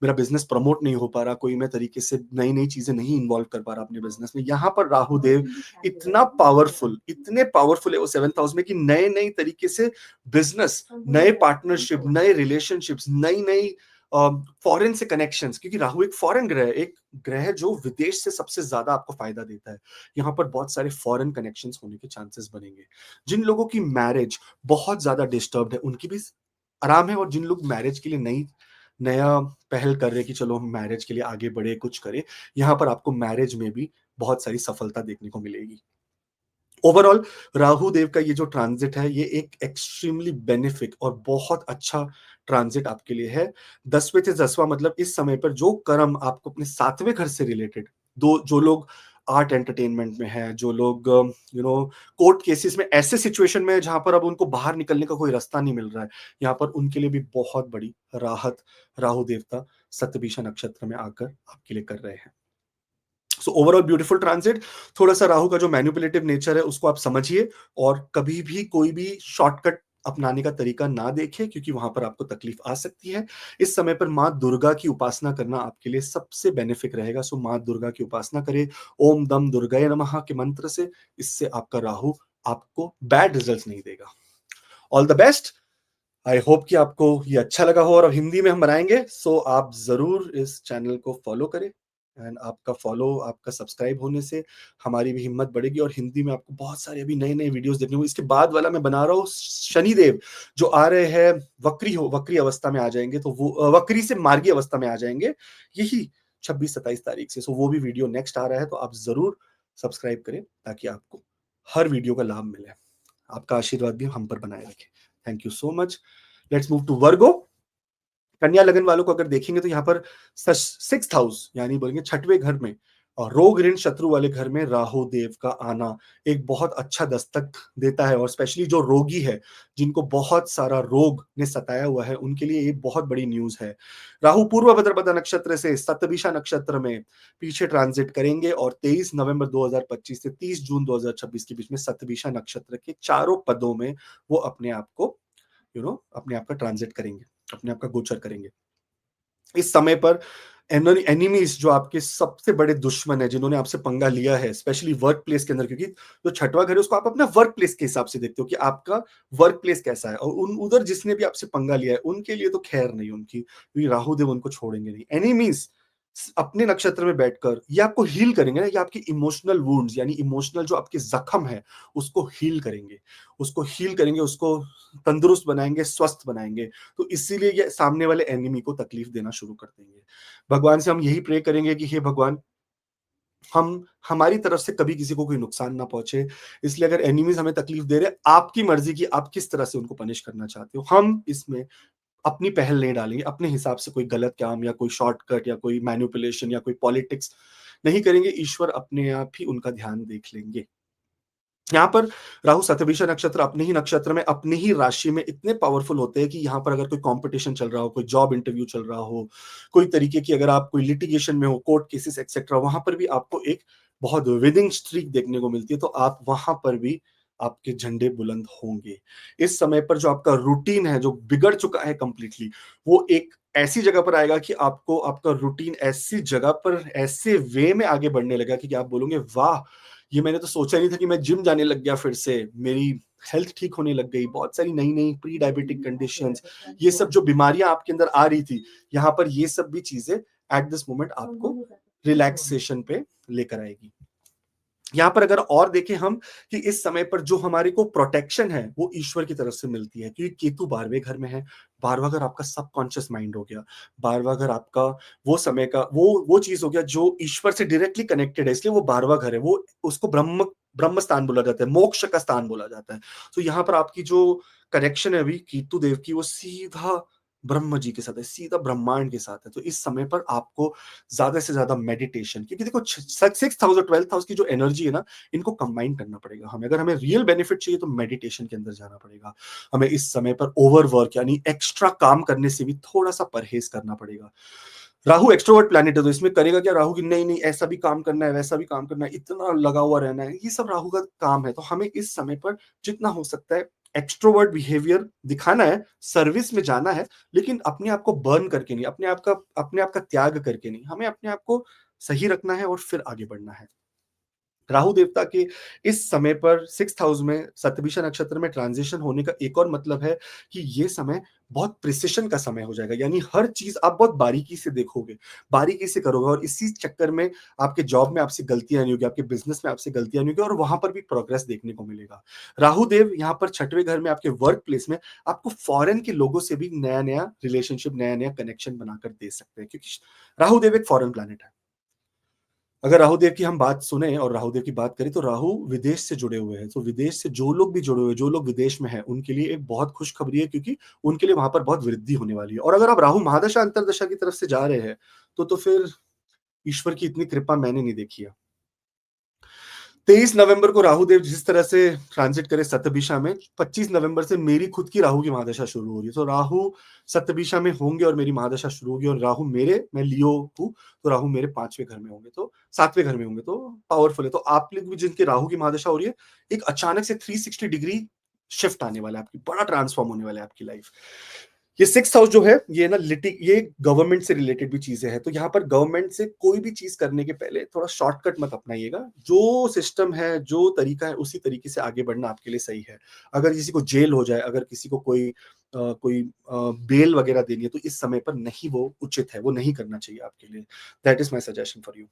मेरा बिज़नेस प्रमोट नहीं हो पा रहा, कोई मैं तरीके से नई-नई चीज़ें नहीं इन्वॉल्व कर पा रहा अपने बिज़नेस में। यहाँ पर राहु देव इतने पावरफुल है वो 7th हाउस में, कि नए-नए तरीके से बिज़नेस, नए पार्टनरशिप, नए रिलेशनशिप्स, नई-नई फॉरेन से कनेक्शंस, क्योंकि राहु एक फॉरेन ग्रह है, एक ग्रह जो विदेश से सबसे ज़्यादा आपको फ़ायदा देता है। यहाँ पर बहुत सारे फॉरेन कनेक्शंस होने के चांसेस बनेंगे। जिन लोगों की मैरिज बहुत ज़्यादा डिस्टर्ब्ड है, उनकी भी आराम है, और जिन लोग मैरिज के लिए नया पहल कर रहे हैं कि चलो हम मैरिज के लिए आगे बढ़े, कुछ करें, यहाँ पर आपको मैरिज में भी बहुत सारी सफलता देखने को मिलेगी। ओवरऑल राहु देव का ये जो ट्रांजिट है, ये एक एक्सट्रीमली बेनिफिक और बहुत अच्छा ट्रांजिट आपके लिए है। 10वें से 10वां मतलब इस समय पर जो कर्म आपको अपने 7वें घर से रिलेटेड, दो जो लोग आर्ट एंटरटेनमेंट में हैं, जो लोग कोर्ट केसेस में, ऐसे सिचुएशन में है जहाँ पर अब उनको बाहर निकलने का कोई रास्ता नहीं मिल रहा है, यहाँ पर उनके लिए भी बहुत बड़ी राहत राहु देवता शतभिषा नक्षत्र में आकर आपके लिए कर रहे हैं। So overall beautiful transit. थोड़ा-सा राहु का जो मैनिपुलेटिव नेचर है उसको आप समझिए और कभी भी कोई भी शॉर्टकट अपनाने का तरीका ना देखें क्योंकि वहाँ पर आपको तकलीफ आ सकती है। इस समय पर माँ दुर्गा की उपासना करना आपके लिए सबसे बेनिफिक रहेगा। सो माँ दुर्गा की उपासना करें, ओम दम दुर्गाय नमः के मंत्र से। इससे आपका राहु आपको बैड रिजल्ट्स नहीं देगा। All the best. I hope कि आपको ये अच्छा लगा हो और अब हिंदी में हम बनाएंगे। सो आप जरूर इस चैनल को फॉलो करें एंड आपका फॉलो, आपका सब्सक्राइब होने से हमारी भी हिम्मत बढ़ेगी और हिंदी में आपको बहुत सारे अभी नए नए वीडियोस देखने को। इसके बाद वाला मैं बना रहा हूँ शनिदेव जो आ रहे हैं, वक्री अवस्था में आ जाएंगे, तो वो वक्री से मार्गी अवस्था में आ जाएंगे यही 26-27 तारीख से। सो वो भी वीडियो नेक्स्ट आ रहा है, तो आप जरूर सब्सक्राइब करें ताकि आपको हर वीडियो का लाभ मिले। आपका आशीर्वाद भी हम पर बनाए रखें। Thank you so much. Let's move to Virgo. कन्या लगन वालों को अगर देखेंगे तो यहाँ पर 6th हाउस यानी बोलेंगे छठवें घर में और रोग ऋण शत्रु वाले घर में राहु देव का आना एक बहुत अच्छा दस्तक देता है। और स्पेशली जो रोगी है, जिनको बहुत सारा रोग ने सताया हुआ है, उनके लिए ये बहुत बड़ी न्यूज है। राहु पूर्व भद्रपद नक्षत्र से सतभिषा नक्षत्र में पीछे ट्रांजिट करेंगे और 23 नवंबर 2025 से 30 जून 2026 के बीच में सतभिषा नक्षत्र के चारों पदों में वो अपने आप को अपने आप का ट्रांजिट करेंगे, अपने आप का गोचर करेंगे। इस समय पर एनिमीज जो आपके सबसे बड़े दुश्मन है, जिन्होंने आपसे पंगा लिया है, स्पेशली वर्क प्लेस के अंदर, क्योंकि जो छठवां घर है उसको आप अपना वर्क प्लेस के हिसाब से देखते हो कि आपका वर्क प्लेस कैसा है, और उन उधर जिसने भी आपसे पंगा लिया है उनके लिए तो खैर नहीं उनकी, क्योंकि राहुदेव उनको छोड़ेंगे नहीं। एनिमीज अपने नक्षत्र में बैठकर ये आपको हील करेंगे ना, ये आपकी इमोशनल वुंड्स यानी इमोशनल जो आपके जख्म है उसको हील करेंगे, उसको तंदुरुस्त बनाएंगे, स्वस्थ बनाएंगे। तो इसीलिए ये सामने वाले एनिमी को तकलीफ देना शुरू कर देंगे। भगवान से हम यही प्रे करेंगे कि हे भगवान, हम हमारी तरफ से कभी किसी को कोई नुकसान ना पहुंचे। इसलिए अगर एनिमीज हमें तकलीफ दे रहे हैं, आपकी मर्जी की आप किस तरह से उनको पनिश करना चाहते हो, हम इसमें अपनी पहल नहीं डालेंगे। अपने हिसाब से कोई गलत काम या कोई शॉर्टकट या कोई मैनिपुलेशन या कोई पॉलिटिक्स नहीं करेंगे। ईश्वर अपने आप ही उनका ध्यान देख लेंगे। यहाँ पर राहु शतभिषा नक्षत्र अपने ही नक्षत्र में अपनी ही राशि में इतने पावरफुल होते हैं कि यहाँ पर अगर कोई कंपटीशन चल रहा हो, कोई जॉब इंटरव्यू चल रहा हो, कोई तरीके की अगर आप कोई लिटिगेशन में हो, कोर्ट केसेस एक्सेट्रा, वहां पर भी आपको एक बहुत विनिंग स्ट्रीक देखने को मिलती है। तो आप वहां पर भी आपके झंडे बुलंद होंगे। इस समय पर जो आपका रूटीन है जो बिगड़ चुका है कंप्लीटली, वो एक ऐसी जगह पर आएगा कि आपको आपका रूटीन ऐसी जगह पर ऐसे वे में आगे बढ़ने लगा कि आप बोलोगे वाह, ये मैंने तो सोचा नहीं था कि मैं जिम जाने लग गया, फिर से मेरी हेल्थ ठीक होने लग गई। बहुत सारी नई नई प्री डायबिटिक कंडीशंस, ये सब जो बीमारियां आपके अंदर आ रही थी, यहाँ पर ये सब भी चीजें एट दिस मोमेंट आपको रिलैक्सेशन पे लेकर आएगी। यहाँ पर अगर और देखें हम कि इस समय पर जो हमारे को प्रोटेक्शन है वो ईश्वर की तरफ से मिलती है, क्योंकि केतु 12वें घर में है। 12वां घर आपका सबकॉन्शियस माइंड हो गया। 12वां घर आपका वो समय का वो चीज हो गया जो ईश्वर से डायरेक्टली कनेक्टेड है, इसलिए वो 12वां घर है। वो उसको ब्रह्म ब्रह्म स्थान बोला जाता है, मोक्ष का स्थान बोला जाता है। तो यहाँ पर आपकी जो कनेक्शन है अभी केतु देव की, वो सीधा ब्रह्म जी के साथ है, सीधा ब्रह्मांड के साथ है। तो इस समय पर आपको ज्यादा से ज्यादा मेडिटेशन, क्योंकि देखो 6th हाउस और 12th हाउस की जो एनर्जी है ना, इनको कंबाइन करना पड़ेगा हमें। अगर हमें रियल बेनिफिट चाहिए तो मेडिटेशन के अंदर जाना पड़ेगा। हमें इस समय पर ओवरवर्क यानी एक्स्ट्रा काम करने से भी थोड़ा सा परहेज करना पड़ेगा। राहु एक्सट्रोवर्ट प्लैनेट है, तो इसमें करेगा क्या राहु की, नहीं नहीं ऐसा भी काम करना है, वैसा भी काम करना है, इतना लगा हुआ रहना है, ये सब राहु का काम है। तो हमें इस समय पर जितना हो सकता है एक्सट्रोवर्ट बिहेवियर दिखाना है, सर्विस में जाना है, लेकिन अपने आप को बर्न करके नहीं, अपने आप का त्याग करके नहीं, हमें अपने आप को सही रखना है और फिर आगे बढ़ना है। राहु देवता के इस समय पर 6th हाउस में सतभिषा नक्षत्र में ट्रांजिशन होने का एक और मतलब है कि ये समय बहुत प्रिसिशन का समय हो जाएगा, यानी हर चीज आप बहुत बारीकी से देखोगे, बारीकी से करोगे, और इसी चक्कर में आपके जॉब में आपसे गलतियां नहीं होगी, आपके बिजनेस में आपसे गलतियां नहीं होगी, और वहां पर भी प्रोग्रेस देखने को मिलेगा। राहु देव यहाँ पर छठवें घर में आपके वर्क प्लेस में आपको फॉरेन के लोगों से भी नया नया रिलेशनशिप, नया नया कनेक्शन बनाकर दे सकते हैं, क्योंकि राहु देव एक फॉरेन प्लैनेट है। अगर राहुदेव की हम बात सुने और राहुदेव की बात करें तो राहु विदेश से जुड़े हुए हैं। तो विदेश से जो लोग भी जुड़े हुए हैं, जो लोग विदेश में हैं, उनके लिए एक बहुत खुशखबरी है, क्योंकि उनके लिए वहां पर बहुत वृद्धि होने वाली है। और अगर आप राहु महादशा अंतरदशा की तरफ से जा रहे हैं तो फिर ईश्वर की इतनी कृपा मैंने नहीं देखी है। 23 नवंबर को राहु देव जिस तरह से ट्रांजिट करे सप्तभिषा में, 25 नवंबर से मेरी खुद की राहु की महादशा शुरू हो रही है। तो राहु सप्तभिषा में होंगे और मेरी महादशा शुरू होगी, और राहु मेरे, मैं लियो हूँ, तो राहु मेरे 5वें घर में होंगे, तो 7वें घर में होंगे, तो पावरफुल है। तो आप लोग भी जिनके राहु की महादशा हो रही है, एक अचानक से 360 डिग्री शिफ्ट आने वाला है, आपकी बड़ा ट्रांसफॉर्म होने वाला है आपकी लाइफ। ये 6th हाउस जो है, ये ना ये गवर्नमेंट से रिलेटेड भी चीजें हैं, तो यहाँ पर गवर्नमेंट से कोई भी चीज करने के पहले थोड़ा शॉर्टकट मत अपनाइएगा। जो सिस्टम है, जो तरीका है, उसी तरीके से आगे बढ़ना आपके लिए सही है। अगर किसी को जेल हो जाए, अगर किसी को कोई बेल वगैरह देनी है, तो इस समय पर नहीं, वो उचित है, वो नहीं करना चाहिए आपके लिए। That is my suggestion for you.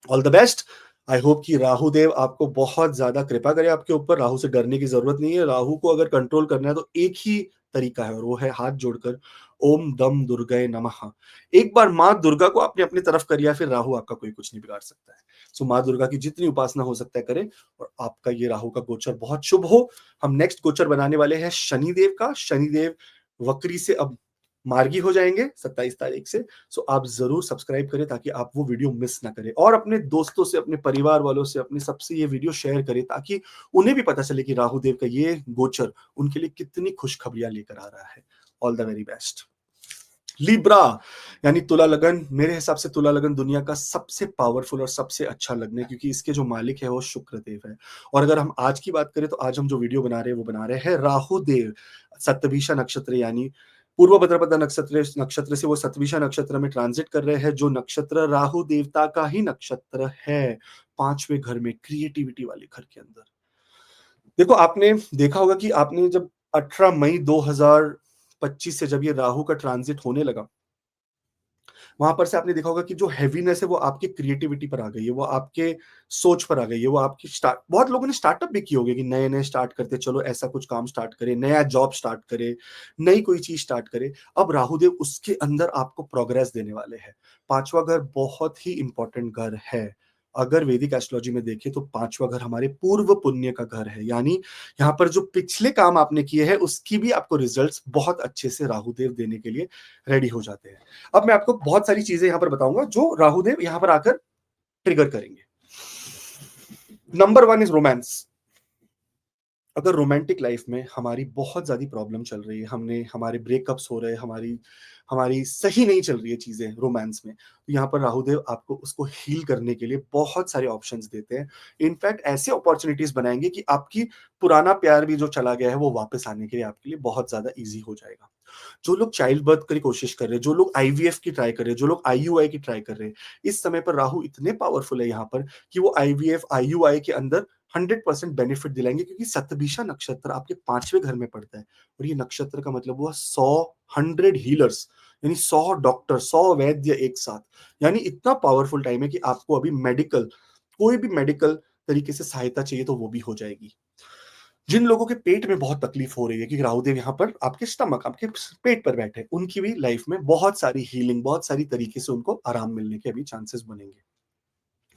All the best. I hope कि राहु देव आपको बहुत ज्यादा कृपा करे आपके ऊपर। राहु से डरने की जरूरत नहीं है। राहु को अगर कंट्रोल करना है तो एक ही तरीका है, और वो है हाथ जोड़कर ओम दम दुर्गाय नमः। एक बार माँ दुर्गा को आपने अपनी तरफ कर लिया, फिर राहु आपका कोई कुछ नहीं बिगाड़ सकता है। सो माँ दुर्गा की जितनी उपासना हो सकता है करें, और आपका ये राहु का गोचर बहुत शुभ हो। हम नेक्स्ट गोचर बनाने वाले हैं शनिदेव का। शनिदेव वक्री से अब मार्गी हो जाएंगे 27 तारीख से। सो आप जरूर सब्सक्राइब करें ताकि आप वो वीडियो मिस ना करें, और अपने दोस्तों से, अपने परिवार वालों से, अपने सबसे ये वीडियो शेयर करें, ताकि उन्हें भी पता चले कि राहु देव का ये गोचर उनके लिए कितनी खुशखबरियां लेकर आ रहा है। All the very best. Libra यानी तुला लगन, मेरे हिसाब से तुला लगन दुनिया का सबसे पावरफुल और सबसे अच्छा लगन है, क्योंकि इसके जो मालिक है वो शुक्र देव है। और अगर हम आज की बात करें, तो आज हम जो वीडियो बना रहे हैं वो बना रहे हैं राहु देव सप्तभिषा नक्षत्र, यानी पूर्व भद्रपदा नक्षत्र से वो सप्तभिषा नक्षत्र में ट्रांजिट कर रहे हैं, जो नक्षत्र राहु देवता का ही नक्षत्र है, 5वें घर में, क्रिएटिविटी वाले घर के अंदर। देखो, आपने देखा होगा कि आपने जब 18 मई 2025 से जब ये राहु का ट्रांजिट होने लगा, वहां पर से आपने देखा होगा कि जो हैवीनेस है वो आपकी क्रिएटिविटी पर आ गई है, वो आपके सोच पर आ गई है, वो आपकी स्टार्ट, बहुत लोगों ने स्टार्टअप भी किए होंगे कि नए नए स्टार्ट करते, चलो ऐसा कुछ काम स्टार्ट करे, नया जॉब स्टार्ट करे, नई कोई चीज स्टार्ट करे। अब राहुदेव उसके अंदर आपको प्रोग्रेस देने वाले हैं। 5वां घर बहुत ही इंपॉर्टेंट घर है। अगर वैदिक एस्ट्रोलॉजी में देखें तो 5वां घर हमारे पूर्व पुण्य का घर है, यानी यहाँ पर जो पिछले काम आपने किए हैं उसकी भी आपको रिजल्ट्स बहुत अच्छे से राहुदेव देने के लिए रेडी हो जाते हैं। अब मैं आपको बहुत सारी चीजें यहां पर बताऊंगा जो राहुदेव यहां पर आकर ट्रिगर करेंगे। Number 1 is romance. अगर रोमांटिक लाइफ में हमारी बहुत ज्यादा प्रॉब्लम चल रही है, हमारे ब्रेकअप्स हो रहे हैं, हमारी हमारी सही नहीं चल रही है चीजें रोमांस में, तो यहाँ पर राहुदेव आपको उसको हील करने के लिए बहुत सारे ऑप्शंस देते हैं। इनफैक्ट ऐसे अपॉर्चुनिटीज बनाएंगे कि आपकी पुराना प्यार भी जो चला गया है वो वापस आने के लिए आपके लिए बहुत ज्यादा ईजी हो जाएगा। जो लोग चाइल्ड बर्थ की कोशिश कर रहे हैं, जो लोग आईवीएफ की ट्राई कर रहे हैं, जो लोग आईयूआई की ट्राई कर रहे हैं, इस समय पर राहु इतने पावरफुल है यहाँ पर कि वो आईवीएफ आईयूआई के अंदर 100% बेनिफिट दिलाएंगे, क्योंकि सतभिषा नक्षत्र आपके 5वें घर में पड़ता है। और ये नक्षत्र का मतलब हुआ 100 हीलर्स, यानी 100 डॉक्टर, 100 वैद्य एक साथ। यानी इतना पावरफुल टाइम है कि आपको अभी कोई भी मेडिकल तरीके से सहायता चाहिए तो वो भी हो जाएगी। जिन लोगों के पेट में बहुत तकलीफ हो रही है, क्योंकि राहुदेव यहाँ पर आपके स्टमक, आपके पेट पर बैठे, उनकी भी लाइफ में बहुत सारी हीलिंग, बहुत सारी तरीके से उनको आराम मिलने के अभी चांसेस बनेंगे।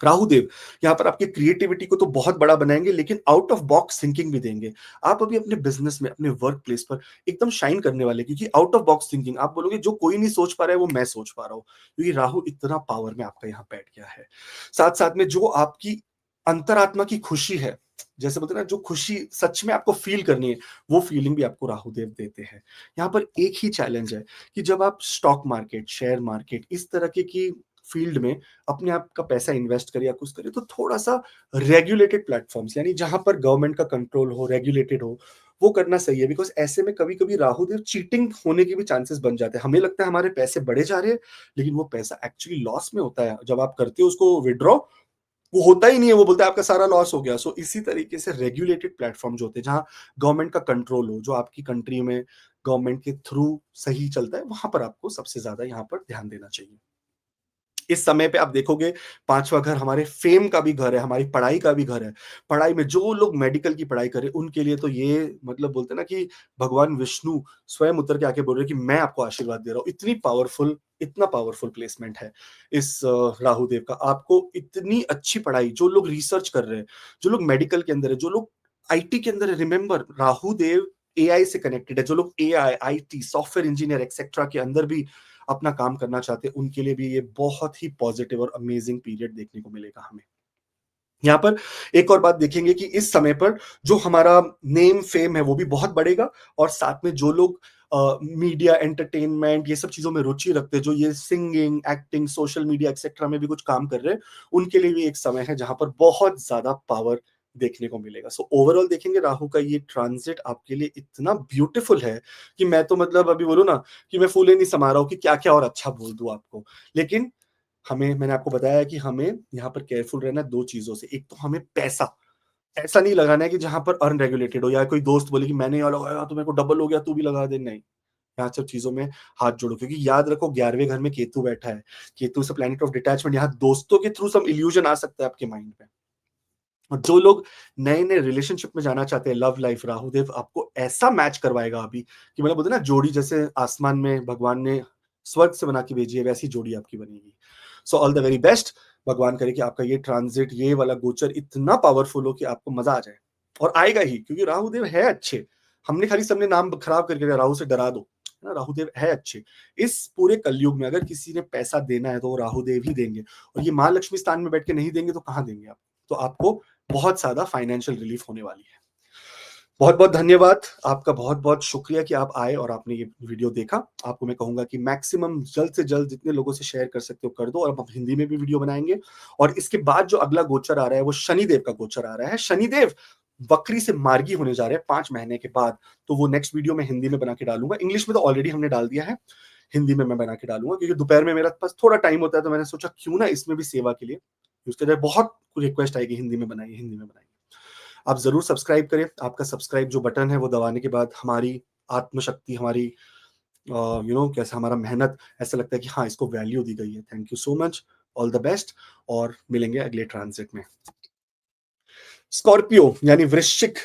राहुदेव यहाँ पर आपकी क्रिएटिविटी को तो बहुत बड़ा बनाएंगे, लेकिन आउट ऑफ बॉक्स थिंकिंग भी देंगे। आप अभी अपने बिजनेस में, अपने वर्क प्लेस पर एकदम शाइन करने वाले, क्योंकि आउट ऑफ बॉक्स थिंकिंग, आप बोलोगे जो कोई नहीं सोच पा रहा है वो मैं सोच पा रहा हूँ, क्योंकि राहु इतना पावर में आपका यहाँ बैठ गया है। साथ साथ में जो आपकी अंतरात्मा की खुशी है, जैसे बोलते हैं ना, जो खुशी सच में आपको फील करनी है, वो फीलिंग भी आपको राहुदेव देते हैं। यहाँ पर एक ही चैलेंज है कि जब आप स्टॉक मार्केट, शेयर मार्केट, इस तरह की फील्ड में अपने आप का पैसा इन्वेस्ट करें या कुछ करें, तो थोड़ा सा रेगुलेटेड प्लेटफॉर्म्स, यानी जहां पर गवर्नमेंट का कंट्रोल हो, रेगुलेटेड हो, वो करना सही है। बिकॉज ऐसे में कभी कभी राहुदेव चीटिंग होने के भी चांसेस बन जाते हैं। हमें लगता है हमारे पैसे बढ़े जा रहे हैं, लेकिन वो पैसा एक्चुअली लॉस में होता है। जब आप करते हो उसको विड्रॉ, वो होता ही नहीं है, वो बोलता है आपका सारा लॉस हो गया। सो इसी तरीके से रेगुलेटेड प्लेटफॉर्म जो होते हैं, जहां गवर्नमेंट का कंट्रोल हो, जो आपकी कंट्री में गवर्नमेंट के थ्रू सही चलता है, वहां पर आपको सबसे ज्यादा यहाँ पर ध्यान देना चाहिए। इस समय पे आप देखोगे 5वां घर हमारे फेम का भी घर है, हमारी पढ़ाई का भी घर है। पढ़ाई में जो लोग मेडिकल की पढ़ाई कर रहे हैं, उनके लिए तो ये मतलब बोलते हैं ना कि भगवान विष्णु स्वयं उतर के आके बोल रहे हैं कि मैं आपको आशीर्वाद दे रहा हूँ। इतना पावरफुल प्लेसमेंट है इस राहु देव का। आपको इतनी अच्छी पढ़ाई, जो लोग रिसर्च कर रहे हैं, जो लोग मेडिकल के अंदर है, जो लोग आईटी के अंदर है, रिमेंबर राहु देव एआई से कनेक्टेड है। जो लोग AI, IT, software engineer etcetera के अंदर भी अपना काम करना चाहते हैं, उनके लिए भी ये बहुत ही पॉजिटिव और अमेजिंग पीरियड देखने को मिलेगा हमें। यहाँ पर एक और बात देखेंगे कि इस समय पर जो हमारा नेम फेम है वो भी बहुत बढ़ेगा, और साथ में जो लोग मीडिया एंटरटेनमेंट ये सब चीजों में रुचि रखते हैं, जो ये singing acting social media etcetera में भी कुछ काम कर रहे हैं, उनके लिए भी एक समय है जहां पर बहुत ज्यादा पावर देखने को मिलेगा। सो ओवरऑल देखेंगे राहु का ये ट्रांजिट आपके लिए इतना ब्यूटीफुल है कि मैं तो मतलब अभी बोलूं ना कि मैं फूले नहीं समा रहा हूं कि क्या क्या और अच्छा बोल दूं आपको। लेकिन हमें, मैंने आपको बताया कि हमें यहाँ पर केयरफुल रहना है दो चीजों से। एक तो हमें पैसा ऐसा नहीं लगाना है कि जहां पर अनरेगुलेटेड हो, या कोई दोस्त बोले कि मैंने यहाँ लगाया तो मेरे को डबल हो गया तू भी लगा दे, नहीं। यहाँ सब चीजों में हाथ जोड़ो, क्योंकि याद रखो 11वें घर में केतु बैठा है। केतु से प्लैनेट ऑफ डिटैचमेंट, यहाँ दोस्तों के थ्रू सम इल्यूजन आ सकता है आपके माइंड में। और जो लोग नए नए रिलेशनशिप में जाना चाहते हैं, लव लाइफ, राहुदेव आपको ऐसा मैच करवाएगा अभी कि मतलब बोलते हैं ना जोड़ी जैसे आसमान में भगवान ने स्वर्ग से बना के भेजी है, वैसी जोड़ी आपकी बनेगी। So all the very best. भगवान करे कि आपका ये ट्रांजिट, ये वाला गोचर इतना पावरफुल हो कि आपको मजा आ जाए, और आएगा ही, क्योंकि राहुदेव है अच्छे। हमने खाली सबने नाम खराब करके दिया, राहु से डरा दो, है ना, राहुदेव है अच्छे। इस पूरे कलयुग में अगर किसी ने पैसा देना है तो वो राहुदेव ही देंगे, और ये माँ लक्ष्मी स्थान में बैठ के नहीं देंगे तो कहाँ देंगे आप। तो आपको बहुत ज्यादा फाइनेंशियल रिलीफ होने वाली है। बहुत बहुत धन्यवाद आपका, बहुत बहुत शुक्रिया कि आप आए और आपने ये वीडियो देखा। आपको मैं कहूंगा कि मैक्सिमम जल्द से जल्द जितने लोगों से शेयर कर सकते हो कर दो, और अब हम हिंदी में भी वीडियो बनाएंगे। और इसके बाद जो अगला गोचर आ रहा है वो शनिदेव का गोचर आ रहा है। शनिदेव वक्री से मार्गी होने जा रहे हैं 5 महीने के बाद। तो वो नेक्स्ट वीडियो में हिंदी में बना के डालूंगा, इंग्लिश में तो ऑलरेडी हमने डाल दिया है, हिंदी में मैं बना के डालूंगा, क्योंकि दोपहर में मेरा पास थोड़ा टाइम होता है, तो मैंने सोचा क्यों ना इसमें भी सेवा के लिए, उसके लिए बहुत रिक्वेस्ट आएगी हिंदी में बनाइए, हिंदी में बनाइए। आप जरूर सब्सक्राइब करें। आपका सब्सक्राइब जो बटन है वो दबाने के बाद हमारी आत्मशक्ति, हमारी कैसे हमारा मेहनत, ऐसा लगता है कि हाँ इसको वैल्यू दी गई है। Thank you so much, all the best, और मिलेंगे अगले ट्रांजिट में। स्कॉर्पियो यानी वृश्चिक,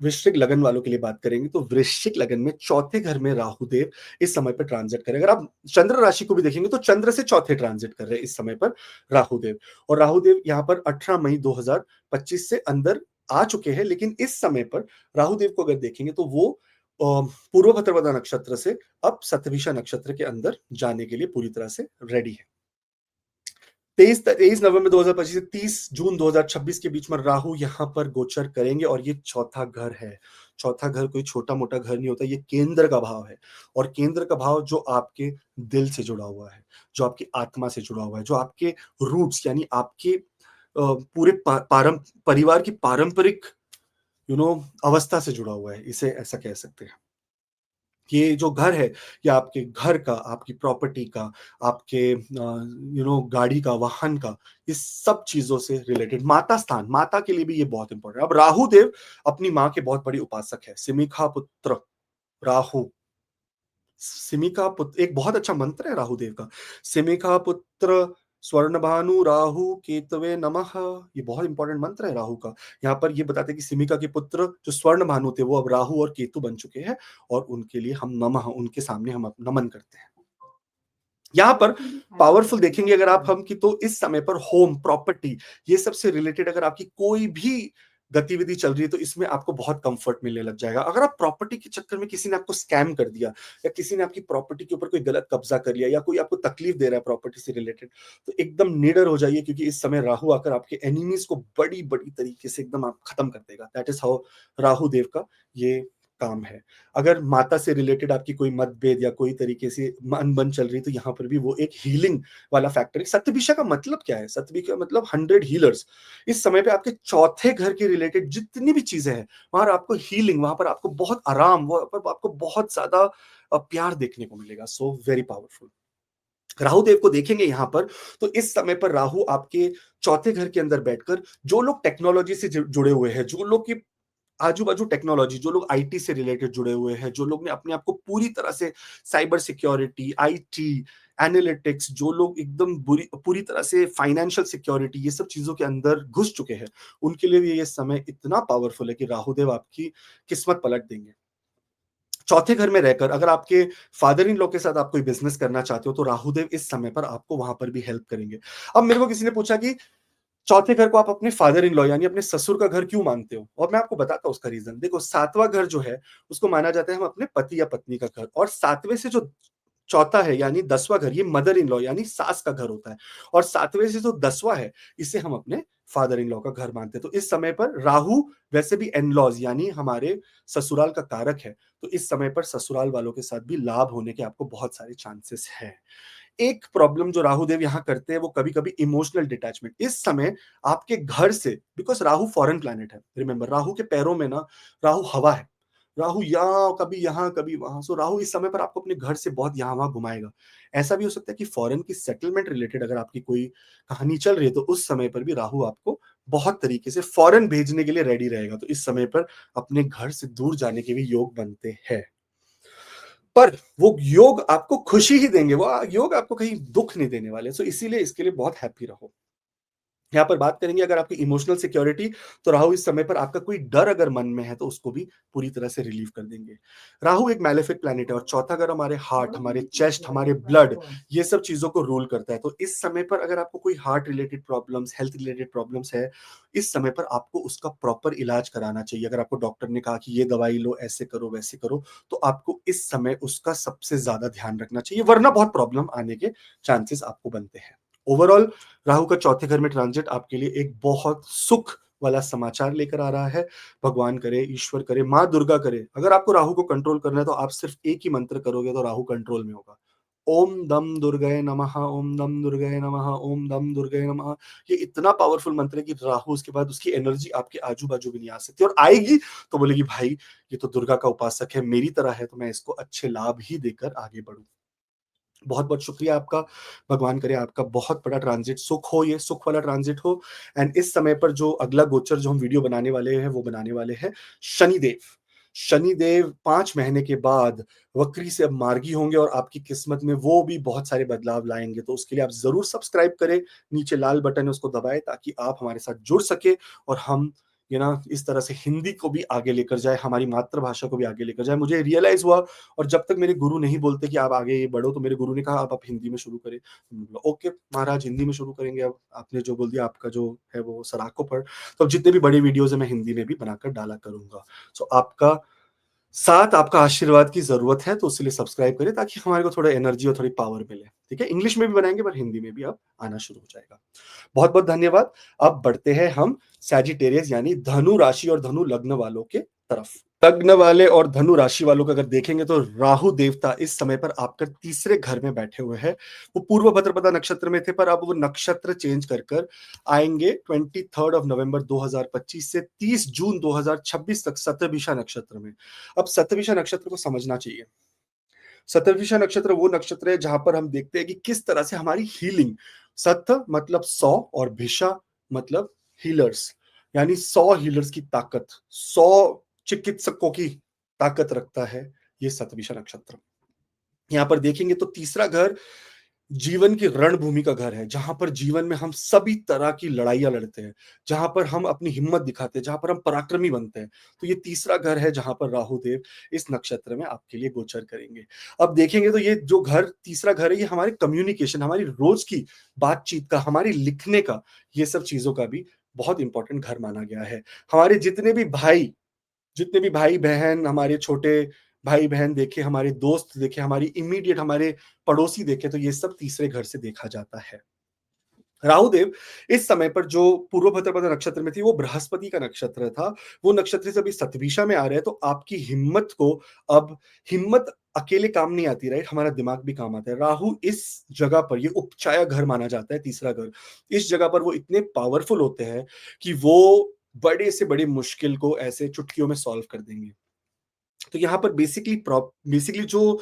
वृश्चिक लगन वालों के लिए बात करेंगे तो वृश्चिक लगन में चौथे घर में राहुदेव इस समय पर ट्रांजिट करें। अगर आप चंद्र राशि को भी देखेंगे तो चंद्र से चौथे ट्रांजिट कर रहे हैं इस समय पर राहुदेव। और राहुदेव यहाँ पर 18 मई 2025 से अंदर आ चुके हैं, लेकिन इस समय पर राहुदेव को अगर देखेंगे तो वो पूर्व भद्रपदा नक्षत्र से अब सतभिषा नक्षत्र के अंदर जाने के लिए पूरी तरह से रेडी है। 23 नवंबर 2025 से 30 जून 2026 के बीच में राहु यहाँ पर गोचर करेंगे, और ये चौथा घर है। चौथा घर कोई छोटा मोटा घर नहीं होता, ये केंद्र का भाव है। और केंद्र का भाव जो आपके दिल से जुड़ा हुआ है, जो आपकी आत्मा से जुड़ा हुआ है, जो आपके रूट्स यानी आपके पूरे परिवार की पारंपरिक अवस्था से जुड़ा हुआ है, इसे ऐसा कह सकते हैं। ये जो घर है, ये आपके घर का, आपकी प्रॉपर्टी का, आपके गाड़ी का, वाहन का, इस सब चीजों से रिलेटेड। माता स्थान, माता के लिए भी ये बहुत इंपॉर्टेंट है। अब राहु देव अपनी माँ के बहुत बड़ी उपासक है। सिमिखा पुत्र राहु, सिमिका पुत्र, एक बहुत अच्छा मंत्र है राहु देव का, सिमिका पुत्र स्वर्ण भानु राहु केतवे नमः। ये बहुत इंपॉर्टेंट मंत्र है राहु का। यहाँ पर ये बताते हैं कि सिमिका के पुत्र जो स्वर्ण भानु थे वो अब राहु और केतु बन चुके हैं, और उनके लिए हम नमः, उनके सामने हम नमन करते हैं। यहाँ पर पावरफुल देखेंगे अगर आप हम की, तो इस समय पर होम प्रॉपर्टी ये सबसे रिलेटेड अगर आपकी कोई भी गतिविधि चल रही है तो इसमें आपको बहुत कंफर्ट मिलने लग जाएगा। अगर आप प्रॉपर्टी के चक्कर में किसी ने आपको स्कैम कर दिया, या किसी ने आपकी प्रॉपर्टी के ऊपर कोई गलत कब्जा कर लिया, या कोई आपको तकलीफ दे रहा है प्रॉपर्टी से रिलेटेड, तो एकदम निडर हो जाइए, क्योंकि इस समय राहु आकर आपके एनिमीज को बड़ी बड़ी तरीके से एकदम आप खत्म कर देगा। दैट इज हाउ राहु देव का ये काम है। अगर माता से रिलेटेड आपकी कोई मतभेद या कोई तरीके से अनबन चल रही, तो यहाँ पर भी वो एक हीलिंग वाला फैक्टर है। सप्तभिषा का मतलब क्या है? सप्तभिषा का मतलब 100 हीलर्स। इस समय पे आपके चौथे घर के रिलेटेड जितनी भी चीजें हैं, वहां आपको हीलिंग, वहां पर आपको बहुत आराम, वहां पर आपको बहुत ज्यादा प्यार देखने को मिलेगा। So very powerful. Rahu Dev को देखेंगे यहां पर, तो इस समय पर राहु आपके चौथे घर के अंदर बैठकर, जो लोग टेक्नोलॉजी से जुड़े हुए हैं, जो लोग की आजू बाजू टेक्नोलॉजी, जो लोग आईटी से रिलेटेड जुड़े हुए हैं, जो लोग ने अपने आप को पूरी तरह से साइबर सिक्योरिटी, आईटी, एनालिटिक्स, जो लोग एकदम पूरी तरह से फाइनेंशियल सिक्योरिटी, ये सब चीजों के अंदर घुस चुके हैं, उनके लिए भी ये समय इतना पावरफुल है कि राहुदेव आपकी किस्मत पलट देंगे। चौथे घर में रहकर अगर आपके फादर इन लॉ के साथ आप कोई बिजनेस करना चाहते हो, तो राहुदेव इस समय पर आपको वहां पर भी हेल्प करेंगे। अब मेरे को किसी ने पूछा कि चौथे घर को आप अपने फादर इन लॉ यानी अपने ससुर का घर क्यों मानते हो, और मैं आपको बताता हूं उसका रीजन। देखो, सातवां घर जो है उसको माना जाता है हम अपने पति या पत्नी का घर, और सातवें से जो चौथा है यानी 10वां घर, ये मदर इन लॉ यानी सास का घर होता है, और सातवें से जो 10वां है इसे हम अपने फादर इन लॉ का घर मानते हैं। तो इस समय पर राहु वैसे भी इन-लॉज़ यानी हमारे ससुराल का कारक है, तो इस समय पर ससुराल वालों के साथ भी लाभ होने के आपको बहुत सारे चांसेस हैं। एक प्रॉब्लम जो राहु देव यहाँ करते हैं वो कभी-कभी इमोशनल डिटैचमेंट। इस समय आपके घर से बिकॉज़ राहु फॉरेन प्लैनेट है, रिमेंबर राहु के पैरों में ना राहु हवा है। राहु कभी यहाँ, कभी वहाँ। सो राहु इस समय पर आपको अपने घर से बहुत यहाँ-वहाँ घुमाएगा। ऐसा भी हो सकता है कि फॉरेन की सेटलमेंट रिलेटेड अगर आपकी कोई कहानी चल रही है, तो उस समय पर भी राहु आपको बहुत तरीके से फॉरेन भेजने के लिए रेडी रहेगा। तो इस समय पर अपने घर से दूर जाने के भी योग बनते हैं। पर वो योग आपको खुशी ही देंगे, वो योग आपको कहीं दुःख नहीं देने वाले। सो इसीलिए इसके लिए बहुत हैप्पी रहो। यहाँ पर बात करेंगे अगर आपकी इमोशनल सिक्योरिटी, तो राहु इस समय पर आपका कोई डर अगर मन में है, तो उसको भी पूरी तरह से रिलीव कर देंगे। राहु एक मैलेफिक प्लैनेट है और चौथा घर हमारे हार्ट, हमारे चेस्ट, हमारे ब्लड, ये सब चीज़ों को रूल करता है। तो इस समय पर अगर आपको कोई heart related problems, health related problems है, इस समय पर आपको उसका प्रॉपर इलाज कराना चाहिए। अगर आपको डॉक्टर ने कहा कि ये दवाई लो, ऐसे करो, वैसे करो, तो आपको इस समय उसका सबसे ज़्यादा ध्यान रखना चाहिए, वरना बहुत प्रॉब्लम आने के चांसेस आपको बनते हैं। ओवरऑल राहु का चौथे घर में ट्रांजिट आपके लिए एक बहुत सुख वाला समाचार लेकर आ रहा है। भगवान करे, ईश्वर करे, माँ दुर्गा करे, अगर आपको राहु को कंट्रोल करना है तो आप सिर्फ एक ही मंत्र करोगे तो राहु कंट्रोल में होगा। ओम दम दुर्गाय नमः, ओम दम दुर्गाय नमः, ओम दम दुर्गाय नमः। ये इतना पावरफुल मंत्र है कि राहु उसके बाद उसकी एनर्जी आपके आजू-बाजू भी नहीं आ सकती और आएगी तो बोलेगी भाई ये तो दुर्गा का उपासक है, मेरी तरह है तो मैं इसको अच्छे लाभ ही देकर आगे बढ़ूँ। बहुत-बहुत शुक्रिया आपका। भगवान करे आपका बहुत बड़ा ट्रांज़िट सुख हो, ये सुख वाला ट्रांज़िट हो एंड इस समय पर जो अगला गोचर जो हम वीडियो बनाने वाले हैं, वो बनाने वाले हैं शनिदेव। शनिदेव 5 महीने के बाद वक्री से अब मार्गी होंगे और आपकी किस्मत में वो भी बहुत सारे बदलाव लाएँगे। तो उसके लिए आप ज़रूर सब्सक्राइब करें, नीचे लाल बटन है उसको दबाएँ ताकि आप हमारे साथ जुड़ सकें और हम इस तरह से हिंदी को भी आगे लेकर जाएँ, हमारी मातृभाषा को भी आगे लेकर जाएँ। मुझे रियलाइज़ हुआ और जब तक मेरे गुरु नहीं बोलते कि आप आगे बढ़ो, तो मेरे गुरु ने कहा अब आप हिंदी में शुरू करें। मैंने बोला ओके महाराज हिंदी में शुरू करेंगे अब, आपने जो बोल दिया आपका जो है वो सराहनीय पढ़। तो अब जितने भी बड़े वीडियोज़ हैं मैं हिंदी में भी बनाकर डाला करूँगा। सो आपका साथ, आपका आशीर्वाद की ज़रूरत है तो इसलिए सब्सक्राइब करें ताकि हमारे को थोड़ा एनर्जी और थोड़ी पावर मिले, ठीक है? इंग्लिश में भी बनाएँगे पर हिंदी में भी अब आना शुरू हो जाएगा। बहुत-बहुत धन्यवाद। अब बढ़ते हैं हम सैजिटेरियस यानी धनु राशि और धनु लग्न वालों के तरफ। लग्न वाले और धनु राशि वालों को अगर देखेंगे तो राहु देवता इस समय पर आपके तीसरे घर में बैठे हुए हैं। वो पूर्व भाद्रपद नक्षत्र में थे पर अब वो नक्षत्र चेंज कर आएँगे 23 नवंबर 2025 से 30 जून 2026 तक शतभिषा नक्षत्र में। अब शतभिषा नक्षत्र को समझना चाहिए। शतभिषा नक्षत्र वो नक्षत्र है जहाँ पर हम देखते हैं कि किस तरह से हमारी हीलिंग, सत मतलब 100 और भिषा मतलब हीलर्स, यानी 100 हीलर्स की ताकत, 100 चिकित्सकों की ताकत रखता है ये शतभिषा नक्षत्र। यहाँ पर देखेंगे तो तीसरा घर जीवन की रणभूमि का घर है, जहाँ पर जीवन में हम सभी तरह की लड़ाइयाँ लड़ते हैं, जहाँ पर हम अपनी हिम्मत दिखाते हैं, जहाँ पर हम पराक्रमी बनते हैं। तो ये तीसरा घर है जहाँ पर राहु देव इस नक्षत्र में आपके लिए गोचर करेंगे। अब देखेंगे तो ये जो घर तीसरा घर है, ये हमारे कम्युनिकेशन, हमारी रोज़ की बातचीत का, हमारी लिखने का, ये सब चीज़ों का भी बहुत इम्पोर्टेंट घर माना गया है। हमारे जितने भी भाई-बहन, हमारे छोटे भाई-बहन देखे, हमारे दोस्त देखे, हमारी इमीडिएट हमारे पड़ोसी देखे, तो ये सब तीसरे घर से देखा जाता है। राहु देव इस समय पर जो पूर्व भाद्रपद नक्षत्र में थी, वो बृहस्पति का नक्षत्र था। वो नक्षत्र से अभी शतभिषा में आ रहे हैं, तो आपकी अब हिम्मत अकेले काम नहीं आती, राइट? हमारा दिमाग भी काम आता है। राहु इस जगह पर ये उपचाया घर माना जाता है, तीसरा घर। इस जगह पर वो इतने पावरफुल होते हैं कि वो बड़े से बड़ी मुश्किल को ऐसे चुटकियों में सॉल्व कर देंगे। तो यहाँ पर बेसिकली जो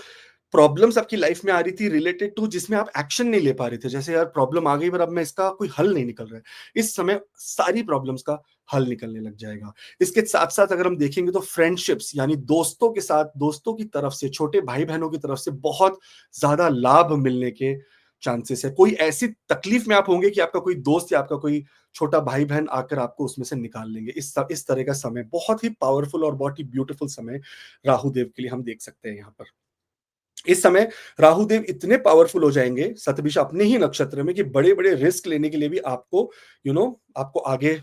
प्रॉब्लम्स आपकी लाइफ में आ रही थी रिलेटेड टू जिसमें आप एक्शन नहीं ले पा रहे थे, जैसे यार प्रॉब्लम आ गई पर अब मैं इसका कोई हल नहीं निकल रहा है, इस समय सारी प्रॉब्लम्स का हल निकलने लग जाएगा। इसके साथ साथ अगर हम देखेंगे तो फ्रेंडशिप्स यानी दोस्तों के साथ, दोस्तों की तरफ से, छोटे भाई बहनों की तरफ से बहुत ज्यादा लाभ मिलने के चांसेस है। कोई ऐसी तकलीफ में आप होंगे कि आपका कोई दोस्त या आपका कोई छोटा भाई बहन आकर आपको उसमें से निकाल लेंगे। इस तरह का समय बहुत ही पावरफुल और बहुत ही ब्यूटीफुल समय राहु देव के लिए हम देख सकते हैं यहाँ पर। इस समय राहु देव इतने पावरफुल हो जाएंगे सतभिषा अपने ही नक्षत्र में कि बड़े-बड़े रिस्क लेने के लिए भी आपको आपको आगे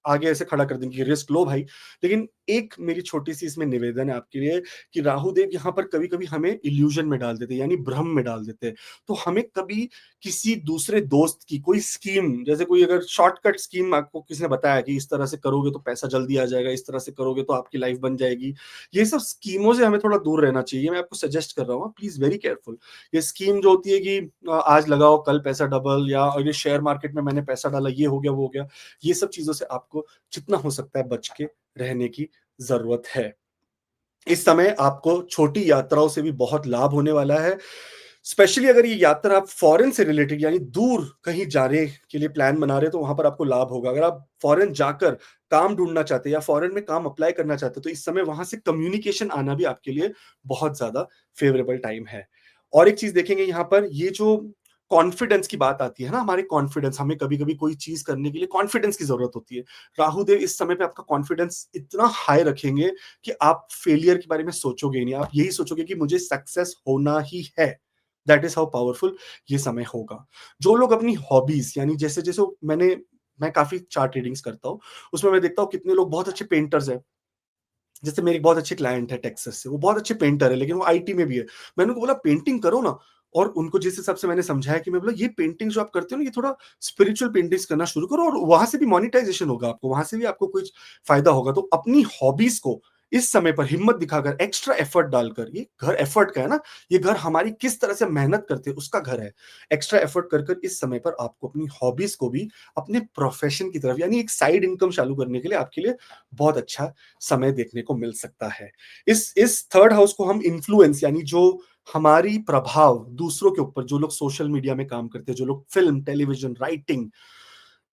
आगे ऐसे खड़ा कर देंगे कि रिस्क लो भाई। लेकिन एक मेरी छोटी-सी इसमें निवेदन है आपके लिए कि राहु देव यहाँ पर कभी-कभी हमें इल्यूजन में डाल देते हैं, यानी भ्रम में डाल देते हैं। तो हमें कभी किसी दूसरे दोस्त की कोई स्कीम, जैसे कोई अगर शॉर्टकट स्कीम आपको किसी ने बताया कि इस तरह से करोगे तो पैसा जल्दी आ जाएगा, इस तरह से करोगे तो आपकी लाइफ बन जाएगी। ये सब स्कीमों से हमें थोड़ा दूर रहना चाहिए। मैं आपको सजेस्ट कर रहा हूँ, प्लीज़ वेरी केयरफुल। ये स्कीम जो होती है कि आज लगाओ कल पैसा डबल, या ये शेयर मार्केट में मैंने पैसा डाला, ये हो गया, वो हो गया। ये सब चीज़ों से आपको जितना हो सकता है बच के रहने की ज़रूरत है। इस समय आपको छोटी यात्राओं से भी बहुत लाभ होने वाला है। स्पेशली अगर ये यात्रा आप फॉरेन से रिलेटेड, यानी दूर कहीं जाने के लिए प्लान बना रहे हैं, तो वहाँ पर आपको लाभ होगा। अगर आप फॉरेन जाकर काम ढूँढना चाहते हैं या फॉरेन में काम अप्लाई करना चाहते हैं, तो इस समय वहाँ से कम्युनिकेशन आना भी आपके लिए बहुत ज़्यादा फ़ेवरेबल टाइम है। और एक चीज़ देखेंगे यहाँ पर, ये जो कॉन्फिडेंस की बात आती है ना, हमारे कॉन्फिडेंस, हमें कभी-कभी कोई चीज़ करने के लिए कॉन्फिडेंस की ज़रूरत होती है। राहु देव इस समय पे आपका कॉन्फिडेंस इतना हाई रखेंगे कि आप फेलियर के बारे में सोचोगे ही नहीं। आप यही सोचोगे कि मुझे सक्सेस होना ही है। दैट इज़ हाउ पावरफुल ये समय होगा। जो लोग अपनी हॉबीज़, यानी जैसे-जैसे मैं काफ़ी चार्ट रीडिंग्स करता हूँ, उसमें मैं देखता हूँ कितने लोग बहुत अच्छे पेंटर्स हैं। जैसे मेरी एक बहुत अच्छी क्लाइंट है टेक्सास से, वो बहुत अच्छे पेंटर है, लेकिन वो आईटी में भी है। मैंने उनको बोला पेंटिंग करो ना, और उनको जिस हिसाब से मैंने समझाया कि मैं बोला ये पेंटिंग जो आप करते हो ना, ये थोड़ा स्पिरिचुअल पेंटिंग्स करना शुरू करो, और वहाँ से भी मोनेटाइज़ेशन होगा आपको, वहाँ से भी आपको कुछ फ़ायदा होगा। तो अपनी हॉबीज़ को इस समय पर हिम्मत दिखाकर, एक्स्ट्रा एफर्ट डालकर, ये घर एफर्ट का है ना, ये घर हमारी किस तरह से मेहनत करते हैं उसका घर है। एक्स्ट्रा एफर्ट कर कर इस समय पर आपको अपनी हॉबीज़ को भी अपने प्रोफ़ेशन की तरफ, यानी एक साइड इनकम चालू करने के लिए आपके लिए बहुत अच्छा समय देखने को मिल सकता है। इस थर्ड हाउस को हम इन्फ्लुएंस, यानी जो हमारी प्रभाव दूसरों के ऊपर, जो लोग सोशल मीडिया में काम करते हैं, जो लोग फ़िल्म, टेलीविज़न, राइटिंग,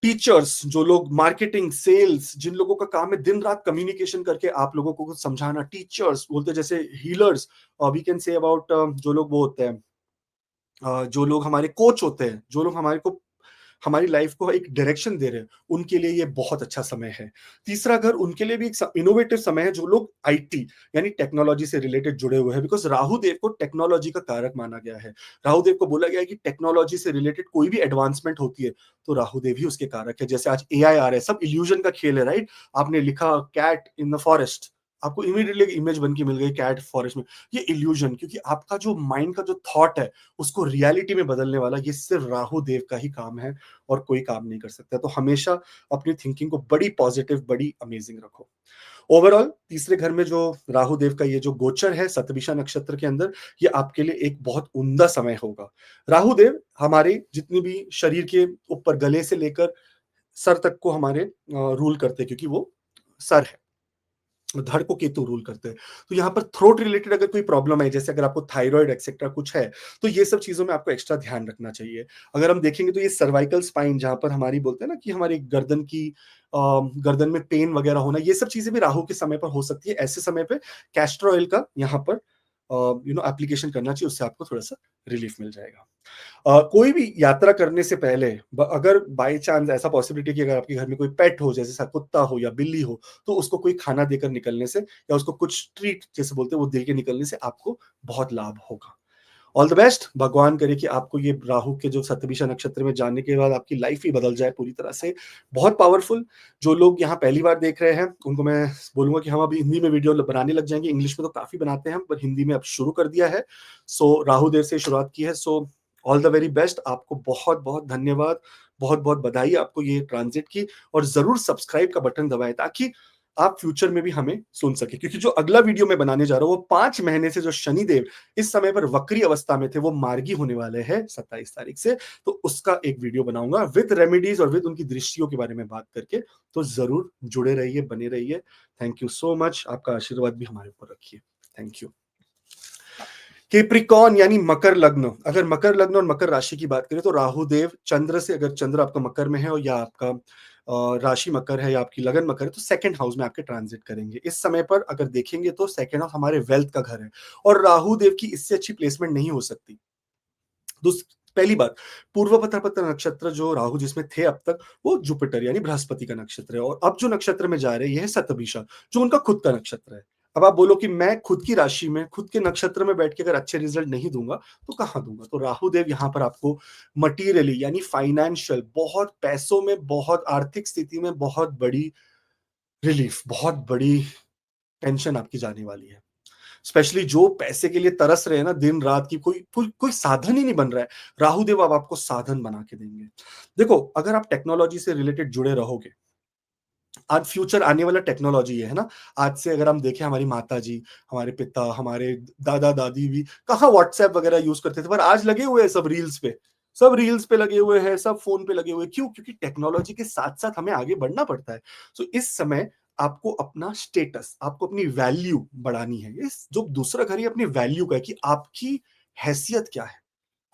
टीचर्स, जो लोग मार्केटिंग, सेल्स, जिन लोगों का काम है दिन-रात कम्युनिकेशन करके आप लोगों को कुछ समझाना, टीचर्स बोलते हैं, जैसे healers, we can say about जो लोग वो होते हैं, जो लोग हमारे कोच होते हैं, जो लोग हमारी लाइफ को एक डायरेक्शन दे रहे हैं, उनके लिए ये बहुत अच्छा समय है। तीसरा घर उनके लिए भी एक इनोवेटिव समय है, जो लोग आईटी, यानी टेक्नोलॉजी से रिलेटेड जुड़े हुए हैं, बिकॉज़ राहु देव को टेक्नोलॉजी का कारक माना गया है। राहु देव को बोला गया है कि टेक्नोलॉजी से रिलेटेड कोई भी एडवांसमेंट होती है, तो राहु देव ही उसके कारक है। जैसे आज एआई आ रहा है, सब इल्यूजन का खेल है, राइट? आपने लिखा कैट इन द फॉरेस्ट, आपको इमीडिएटली एक इमेज बन के मिल गई कैट फॉरेस्ट में। ये इल्यूजन, क्योंकि आपका जो माइंड का जो थॉट है, उसको रियलिटी में बदलने वाला ये सिर्फ राहु देव का ही काम है, और कोई काम नहीं कर सकता। तो हमेशा अपनी थिंकिंग को बड़ी पॉजिटिव, बड़ी अमेजिंग रखो। ओवरऑल तीसरे घर में जो राहु देव का ये जो गोचर है शतभिषा नक्षत्र के अंदर, ये आपके लिए एक बहुत उम्दा समय होगा। राहु देव हमारे जितनी भी शरीर के ऊपर, गले से लेकर सर तक को हमारे रूल करते हैं, क्योंकि वो सर है। धड़ को केतु रूल करते हैं। तो यहाँ पर थ्रोट रिलेटेड अगर कोई प्रॉब्लम है, जैसे अगर आपको थायराइड एक्सेट्रा कुछ है, तो ये सब चीज़ों में आपको एक्स्ट्रा ध्यान रखना चाहिए। अगर हम देखेंगे तो ये सर्वाइकल स्पाइन, जहाँ पर हमारी बोलते हैं ना कि हमारी गर्दन में पेन वगैरह होना, ये सब चीज़ें भी राहु के समय पर हो सकती है। ऐसे समय पे कैस्टर ऑयल का यहाँ पर एप्लीकेशन करना चाहिए, उससे आपको थोड़ा-सा रिलीफ मिल जाएगा। कोई भी यात्रा करने से पहले, अगर बाय चांस ऐसा पॉसिबिलिटी कि अगर आपके घर में कोई पेट हो, जैसे कुत्ता हो या बिल्ली हो, तो उसको कोई खाना देकर निकलने से, या उसको कुछ ट्रीट जैसे बोलते हैं वो दे के निकलने से आपको बहुत लाभ होगा। All the best. भगवान करे कि आपको ये राहु के जो शतभिषा नक्षत्र में जानने के बाद आपकी लाइफ ही बदल जाए पूरी तरह से। बहुत पावरफुल। जो लोग यहाँ पहली बार देख रहे हैं, उनको मैं बोलूँगा कि हम अभी हिंदी में वीडियो बनाने लग जाएँगे। इंग्लिश में तो काफ़ी बनाते हैं हम, पर हिंदी में अब शुरू कर दिया है। सो राहु देव से शुरुआत की है। So all the very best. आपको बहुत-बहुत धन्यवाद। बहुत-बहुत बधाई आपको ये ट्रांज़िट की, और ज़रूर सब्सक्राइब का बटन दबाएँ, ताकि आप फ्यूचर में भी हमें सुन सकें। क्योंकि जो अगला वीडियो मैं बनाने जा रहा हूँ, वो 5 महीने से जो शनिदेव इस समय पर वक्री अवस्था में थे, वो मार्गी होने वाले हैं 27 तारीख से। तो उसका एक वीडियो बनाऊँगा विद रेमेडीज़ और विद उनकी दृष्टियों के बारे में बात करके। तो ज़रूर जुड़े रहिए, बने रहिए। Thank you so much. आपका आशीर्वाद भी हमारे ऊपर रखिए। Thank you. कैप्रिकॉर्न यानी मकर लग्न। अगर मकर लग्न और मकर राशि की बात करें, तो राहु देव चंद्र से, अगर चंद्र आपका मकर में है और या आपका राशि मकर है या आपकी लगन मकर है, तो सेकंड हाउस में आपके ट्रांजिट करेंगे। इस समय पर अगर देखेंगे तो सेकंड हाउस हमारे वेल्थ का घर है, और राहु देव की इससे अच्छी प्लेसमेंट नहीं हो सकती। पहली बात, पूर्व भाद्रपद नक्षत्र जो राहु जिसमें थे अब तक, वो जुपिटर यानी बृहस्पति का नक्षत्र है, और अब जो नक्षत्र में जा रहे हैं, यह है शतभिषा, जो उनका खुद का नक्षत्र है। अब आप बोलो कि मैं खुद की राशि में, खुद के नक्षत्र में बैठ के अगर अच्छे रिजल्ट नहीं दूंगा, तो कहाँ दूंगा? तो राहु देव यहाँ पर आपको मटीरियली, यानी फाइनेंशियल, बहुत पैसों में, बहुत आर्थिक स्थिति में बहुत बड़ी रिलीफ, बहुत बड़ी टेंशन आपकी जाने वाली है। स्पेशली जो पैसे के लिए तरस रहे हैं ना दिन रात की, कोई कोई कोई साधन ही नहीं बन रहा है, राहु देव अब आपको साधन बना के देंगे। देखो, अगर आप टेक्नोलॉजी से रिलेटेड जुड़े रहोगे, आज फ्यूचर आने वाला टेक्नोलॉजी है ना। आज से अगर हम देखें, हमारी माताजी, हमारे पिता, हमारे दादा-दादी भी कहाँ व्हाट्सएप वगैरह यूज़ करते थे, पर आज लगे हुए हैं सब रील्स पे। सब रील्स पे लगे हुए हैं, सब फ़ोन पे लगे हुए हैं। क्यों? क्योंकि टेक्नोलॉजी के साथ-साथ हमें आगे बढ़ना पड़ता है। सो इस समय आपको अपना स्टेटस, आपको अपनी वैल्यू बढ़ानी है। इस जो दूसरा घर, ये अपनी वैल्यू का है कि आपकी हैसियत क्या है?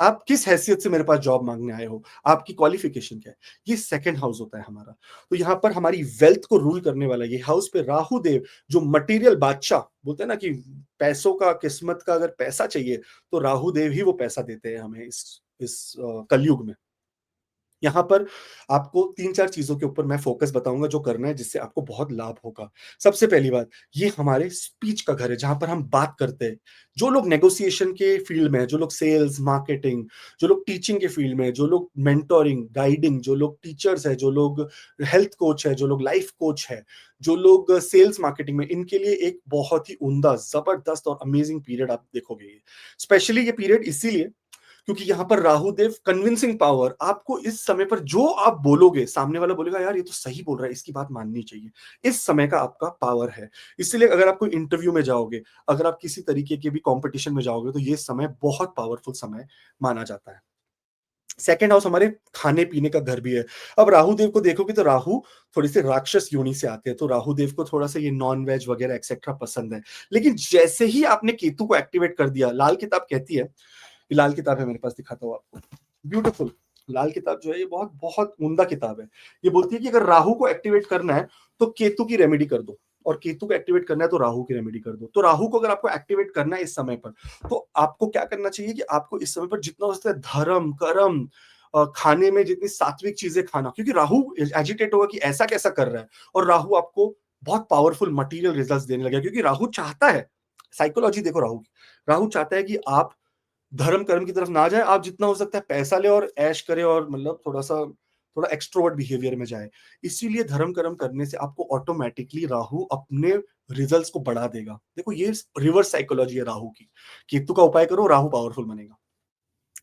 आप किस हैसियत से मेरे पास जॉब माँगने आए हो? आपकी क्वालिफ़िकेशन क्या है? ये सेकंड हाउस होता है हमारा। तो यहाँ पर हमारी वेल्थ को रूल करने वाला ये हाउस पे राहु देव, जो मटेरियल बादशाह बोलते हैं ना कि पैसों का, किस्मत का अगर पैसा चाहिए, तो राहु देव ही वो पैसा देते हैं हमें इस कलयुग में। यहाँ पर आपको 3-4 चीज़ों के ऊपर मैं फ़ोकस बताऊँगा जो करना है, जिससे आपको बहुत लाभ होगा। सबसे पहली बात, ये हमारे स्पीच का घर है जहाँ पर हम बात करते हैं। जो लोग नेगोशिएशन के फ़ील्ड में हैं, जो लोग सेल्स, मार्केटिंग, जो लोग टीचिंग के फ़ील्ड में हैं, जो लोग मेंटोरिंग, गाइडिंग, जो लोग टीचर्स हैं, जो लोग हेल्थ कोच हैं, जो लोग लाइफ कोच हैं, जो लोग सेल्स मार्केटिंग में, इनके लिए एक बहुत ही उम्दा, ज़बरदस्त और अमेज़िंग पीरियड आप देखोगे ये। स्पेशली ये पीरियड इसीलिए क्योंकि यहाँ पर राहु देव कन्विंसिंग पावर, आपको इस समय पर जो आप बोलोगे, सामने वाला बोलेगा यार ये तो सही बोल रहा है, इसकी बात माननी चाहिए। इस समय का आपका पावर है। इसलिए अगर आप कोई इंटरव्यू में जाओगे, अगर आप किसी तरीके के भी कॉम्पिटिशन में जाओगे, तो ये समय बहुत पावरफुल समय माना जाता है। सेकंड हाउस हमारे खाने-पीने का घर भी है। अब राहु देव को देखोगे तो राहु थोड़ी-सी राक्षस योनि से आते हैं, तो राहु देव को थोड़ा-सा ये नॉन-वेज वगैरह एक्सेट्रा पसंद है। लेकिन जैसे ही आपने केतु को एक्टिवेट कर दिया, लाल किताब कहती है, ये लाल किताब है मेरे पास, दिखाता हूँ आपको। ब्यूटीफुल, लाल किताब जो है ये बहुत बहुत उम्दा किताब है। ये बोलती है कि अगर राहु को एक्टिवेट करना है तो केतु की रेमेडी कर दो, और केतु को एक्टिवेट करना है तो राहु की रेमेडी कर दो। तो राहु को अगर आपको एक्टिवेट करना है इस समय पर, तो आपको क्या करना चाहिए कि आपको इस समय पर जितना हो सकता है धर्म, कर्म, खाने में जितनी सात्विक चीजें खाना, क्योंकि राहु एजिटेट होगा कि ऐसा कैसा कर रहा है, और राहु आपको बहुत पावरफुल मटेरियल रिजल्ट्स देने लगेगा, क्योंकि राहु चाहता है, साइकोलॉजी देखो राहु की, राहु चाहता है कि आप धर्म कर्म की तरफ ना जाए, आप जितना हो सकता है पैसा ले और ऐश करे, और मतलब थोड़ा-सा थोड़ा एक्सट्रोवर्ट बिहेवियर में जाए। इसीलिए धर्म कर्म करने से आपको ऑटोमैटिकली राहु अपने रिजल्ट्स को बढ़ा देगा। देखो, ये रिवर्स साइकोलॉजी है राहु की। केतु का उपाय करो, राहु पावरफुल बनेगा।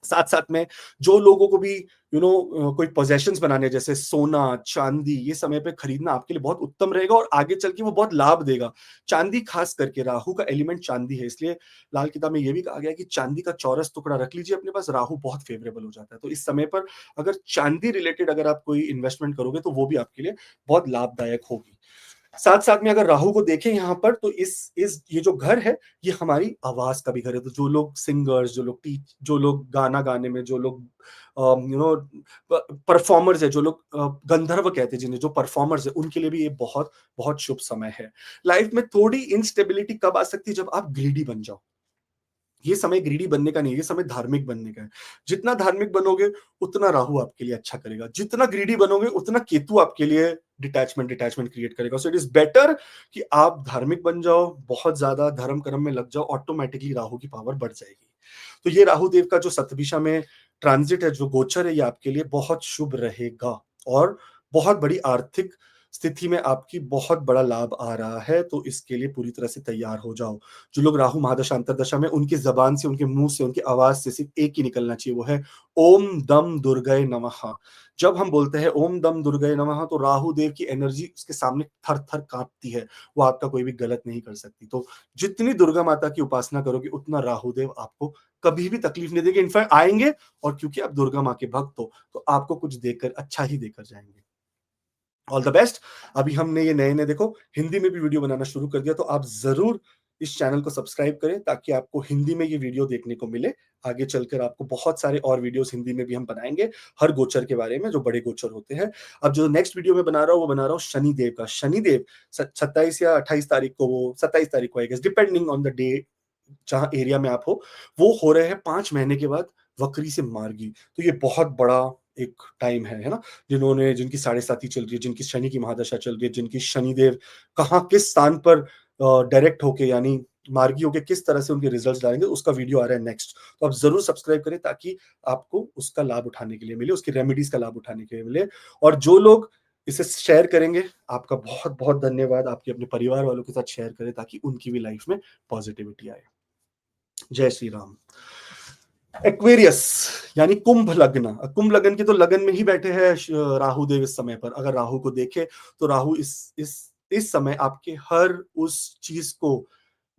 साथ-साथ में जो लोगों को भी कोई पोज़ेशंस बनाने हैं, जैसे सोना, चांदी, ये समय पे खरीदना आपके लिए बहुत उत्तम रहेगा और आगे चल के वो बहुत लाभ देगा। चांदी खास करके, राहु का एलिमेंट चांदी है, इसलिए लाल किताब में ये भी कहा गया है कि चांदी का चौरस टुकड़ा रख लीजिए अपने पास, राहु बहुत फेवरेबल हो जाता है। तो इस समय पर अगर चांदी रिलेटेड अगर आप कोई इन्वेस्टमेंट करोगे, तो वो भी आपके लिए बहुत लाभदायक होगी। साथ-साथ में अगर राहु को देखें यहाँ पर, तो इस ये जो घर है, ये हमारी आवाज़ का भी घर है। तो जो लोग सिंगर्स, जो लोग गाना गाने में, जो लोग परफॉर्मर्स हैं, जो लोग गंधर्व कहते हैं जिन्हें, जो परफॉर्मर्स हैं, उनके लिए भी ये बहुत, बहुत शुभ समय है। लाइफ में थोड़ी इंस्टेबिलिटी कब आ सकती है? जब आप ग्रीडी बन जाओ। ये समय ग्रीडी बनने का नहीं है, ये समय धार्मिक बनने का है। जितना धार्मिक बनोगे, उतना राहु आपके लिए अच्छा करेगा। जितना ग्रीडी बनोगे, उतना केतु आपके लिए डिटैचमेंट डिटैचमेंट क्रिएट करेगा। सो इट इज़ बेटर कि आप धार्मिक बन जाओ, बहुत ज़्यादा धर्म-कर्म में लग जाओ, ऑटोमैटिकली राहु की पावर बढ़ जाएगी। तो ये राहु देव का जो सतभिषा में ट्रांज़िट है, जो गोचर है, ये आपके लिए बहुत शुभ रहेगा, और बहुत बड़ी आर्थिक स्थिति में आपकी बहुत बड़ा लाभ आ रहा है, तो इसके लिए पूरी तरह से तैयार हो जाओ। जो लोग राहु महादशा अंतर्दशा में, उनकी ज़बान से, उनके मुँह से, उनकी आवाज़ से सिर्फ़ एक ही निकलना चाहिए, वो है ओम दम दुर्गाय नमः। जब हम बोलते हैं ओम दम दुर्गाय नमः, तो राहु देव की एनर्जी उसके सामने थर-थर काँपती है। वो आपका कोई भी गलत नहीं कर सकती। तो जितनी दुर्गा माता की उपासना करोगे, उतना राहु देव आपको कभी भी तकलीफ नहीं देंगे। इनफैक्ट आएँगे, और क्योंकि आप दुर्गा माँ के भक्त हो, तो आपको कुछ देकर अच्छा ही देकर जाएँगे। All the best. अभी हमने ये नए-नए देखो हिंदी में भी वीडियो बनाना शुरू कर दिया, तो आप ज़रूर इस चैनल को सब्सक्राइब करें, ताकि आपको हिंदी में ये वीडियो देखने को मिले। आगे चलकर आपको बहुत सारे और वीडियोज़ हिंदी में भी हम बनाएँगे, हर गोचर के बारे में, जो बड़े गोचर होते हैं। अब जो नेक्स्ट वीडियो मैं बना रहा हूँ, वो बना रहा हूँ शनिदेव का। शनिदेव स 27 या 28 तारीख को, वो 27 तारीख को I guess, depending on the day जहाँ एरिया में आप हो रहे हैं 5 महीने के बाद वक्री से मार्गी। तो ये बहुत बड़ा एक टाइम है ना? जिनकी साढ़े साती चल रही है, जिनकी शनि की महादशा चल रही है, जिनकी शनिदेव कहाँ किस स्थान पर डायरेक्ट होके, यानी मार्गी होके किस तरह से उनके रिजल्ट्स डालेंगे, उसका वीडियो आ रहा है नेक्स्ट। तो आप ज़रूर सब्सक्राइब करें, ताकि आपको उसका लाभ उठाने के लिए मिले, उसकी रेमेडीज़ का लाभ उठाने के लिए मिले। और जो लोग इसे शेयर करेंगे, आपका बहुत-बहुत धन्यवाद। आपके अपने परिवार वालों के साथ शेयर करें ताकि उनकी भी लाइफ में पॉजिटिविटी आए। जय श्री राम। एक्वेरियस यानी कुंभ लग्न। कुंभ लग्न के तो लगन में ही बैठे हैं राहु देव इस समय पर। अगर राहु को देखे तो राहु इस समय आपके हर उस चीज को